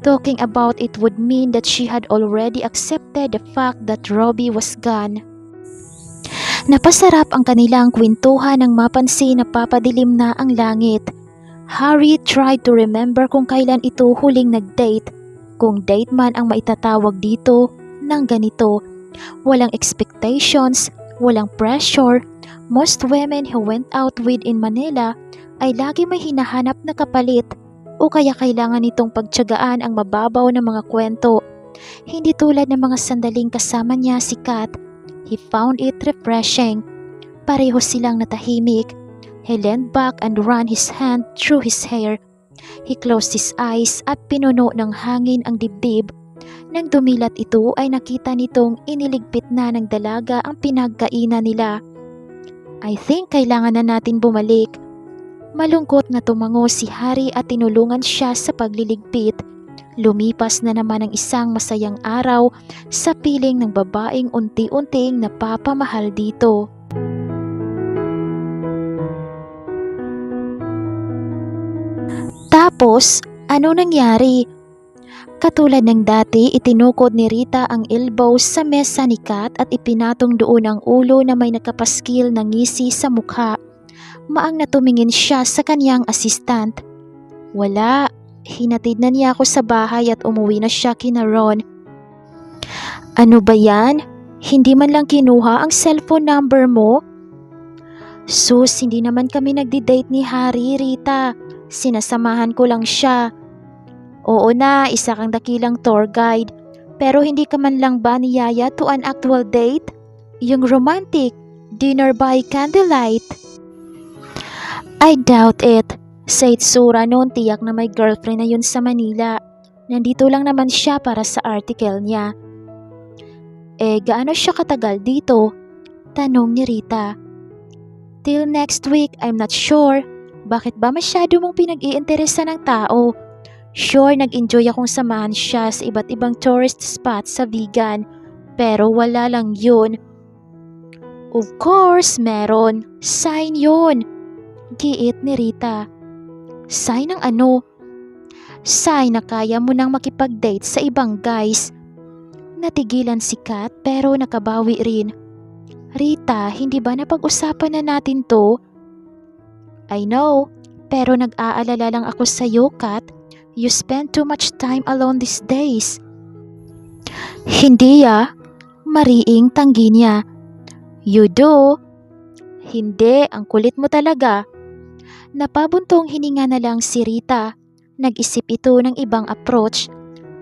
Talking about it would mean that she had already accepted the fact that Robbie was gone. Napasarap ang kanilang kwentuhan nang mapansin na papadilim na ang langit. Harry tried to remember kung kailan ito huling nag-date. Kung date man ang maitatawag dito ng ganito. Walang expectations, walang pressure. Most women who went out with in Manila ay lagi may hinahanap na kapalit o kaya kailangan nitong pagtiyagaan ang mababaw na mga kwento. Hindi tulad ng mga sandaling kasama niya si Kat. He found it refreshing. Pareho silang natahimik. He leaned back and ran his hand through his hair. He closed his eyes at pinuno ng hangin ang dibdib. Nang dumilat ito ay nakita nitong iniligpit na ng dalaga ang pinagkainan nila. I think kailangan na natin bumalik. Malungkot na tumango si Harry at tinulungan siya sa pagliligpit. Lumipas na naman ang isang masayang araw sa piling ng babaeng unti-unting napapamahal dito. Tapos, ano nangyari? Katulad ng dati, itinukod ni Rita ang elbow sa mesa ni Kat at ipinatong doon ang ulo na may nakapaskil na ngisi sa mukha. Maang natumingin siya sa kanyang assistant. Wala, Hinatid na niya ako sa bahay at umuwi na siya kina Ron. Ano ba yan? Hindi man lang kinuha ang cellphone number mo? Sus, hindi naman kami nagdi-date ni Harry, Rita. Sinasamahan ko lang siya. Oo na, isa kang dakilang tour guide. Pero hindi ka man lang ba niyaya to an actual date? Yung romantic, dinner by candlelight. I doubt it. Sa itsura noon, tiyak na may girlfriend na yun sa Manila. Nandito lang naman siya para sa article niya. Gaano siya katagal dito? Tanong ni Rita. Till next week, I'm not sure. Bakit ba masyado mong pinag-iinteresa ng tao? Sure, nag-enjoy akong samahan siya sa iba't ibang tourist spots sa Vigan. Pero wala lang yun. Of course, meron. Sign yun. Giit ni Rita. Sign ng ano? Sign na kaya mo nang makipag-date sa ibang guys. Natigilan si Kat pero nakabawi rin. Rita, hindi ba napag-usapan na natin to? I know, pero nag-aalala lang ako sa'yo, Kat. You spend too much time alone these days. Hindi mariing tanggi niya. You do. Hindi, ang kulit mo talaga. Napabuntong hininga na lang si Rita. Nag-isip ito ng ibang approach.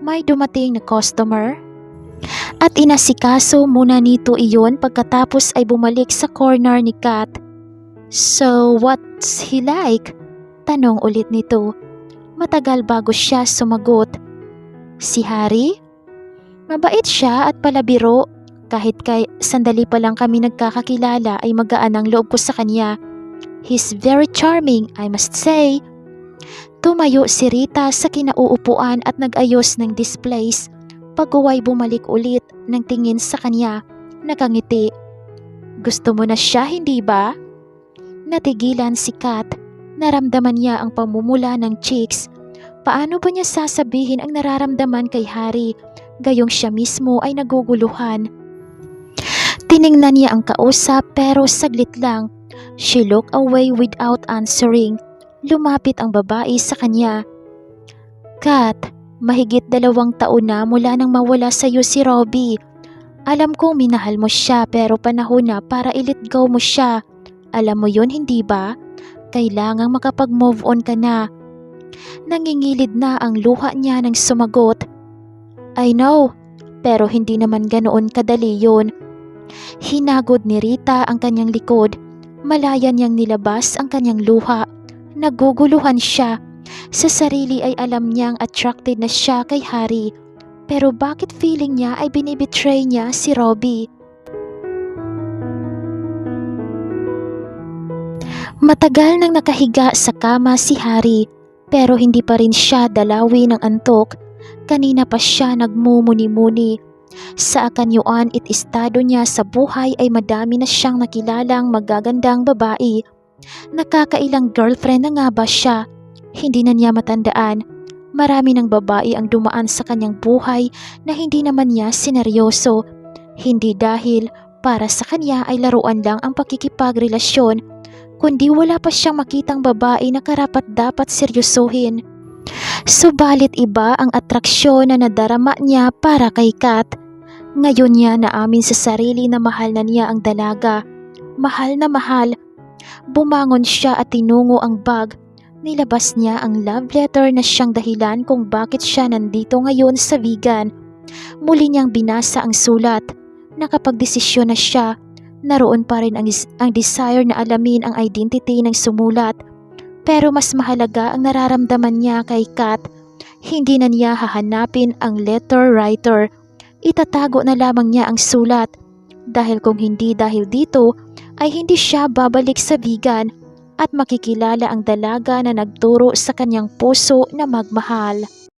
May dumating na customer. At inasikaso muna nito iyon pagkatapos ay bumalik sa corner ni Kat. So, what's he like? Tanong ulit nito. Matagal bago siya sumagot. Si Harry? Mabait siya at palabiro. Kahit sandali pa lang kami nagkakakilala ay magaan ang loob ko sa kanya. He's very charming, I must say. Tumayo si Rita sa kinauupuan at nag-ayos ng displays. Pag-uway bumalik ulit ng tingin sa kanya, nakangiti. Gusto mo na siya, hindi ba? Natigilan si Kat. Naramdaman niya ang pamumula ng cheeks. Paano ba niya sasabihin ang nararamdaman kay Harry? Gayong siya mismo ay naguguluhan. Tiningnan niya ang kausap pero saglit lang. She looked away without answering. Lumapit ang babae sa kanya. Kat, mahigit 2 taon na mula nang mawala sa iyo si Robbie. Alam kong minahal mo siya pero panahon na para i-let go mo siya. Alam mo yun, hindi ba? Kailangang makapag-move on ka na. Nangingilid na ang luha niya nang sumagot. I know, pero hindi naman ganoon kadali yun. Hinagod ni Rita ang kanyang likod. Malaya niyang nilabas ang kanyang luha. Naguguluhan siya. Sa sarili ay alam niyang attracted na siya kay Harry. Pero bakit feeling niya ay binibetray niya si Robbie? Matagal nang nakahiga sa kama si Harry, pero hindi pa rin siya dalawi ng antok. Kanina pa siya nagmumuni-muni. Sa akanyuan at estado niya sa buhay ay madami na siyang nakilalang magagandang babae. Nakakailang girlfriend na nga ba siya? Hindi na niya matandaan. Marami ng babae ang dumaan sa kanyang buhay na hindi naman niya sineryoso. Hindi dahil para sa kanya ay laruan lang ang pakikipagrelasyon, kundi wala pa siyang makitang babae na karapat-dapat seryosohin. Subalit iba ang atraksyon na nadarama niya para kay Kat. Ngayon niya naamin sa sarili na mahal na niya ang dalaga. Mahal na mahal. Bumangon siya at tinungo ang bag. Nilabas niya ang love letter na siyang dahilan kung bakit siya nandito ngayon sa Vigan. Muli niyang binasa ang sulat. Nakapagdesisyon na siya. Naroon pa rin ang desire na alamin ang identity ng sumulat. Pero mas mahalaga ang nararamdaman niya kay Kat. Hindi na niya hahanapin ang letter writer. Itatago na lamang niya ang sulat. Dahil kung hindi dahil dito, ay hindi siya babalik sa Vigan at makikilala ang dalaga na nagturo sa kanyang puso na magmahal.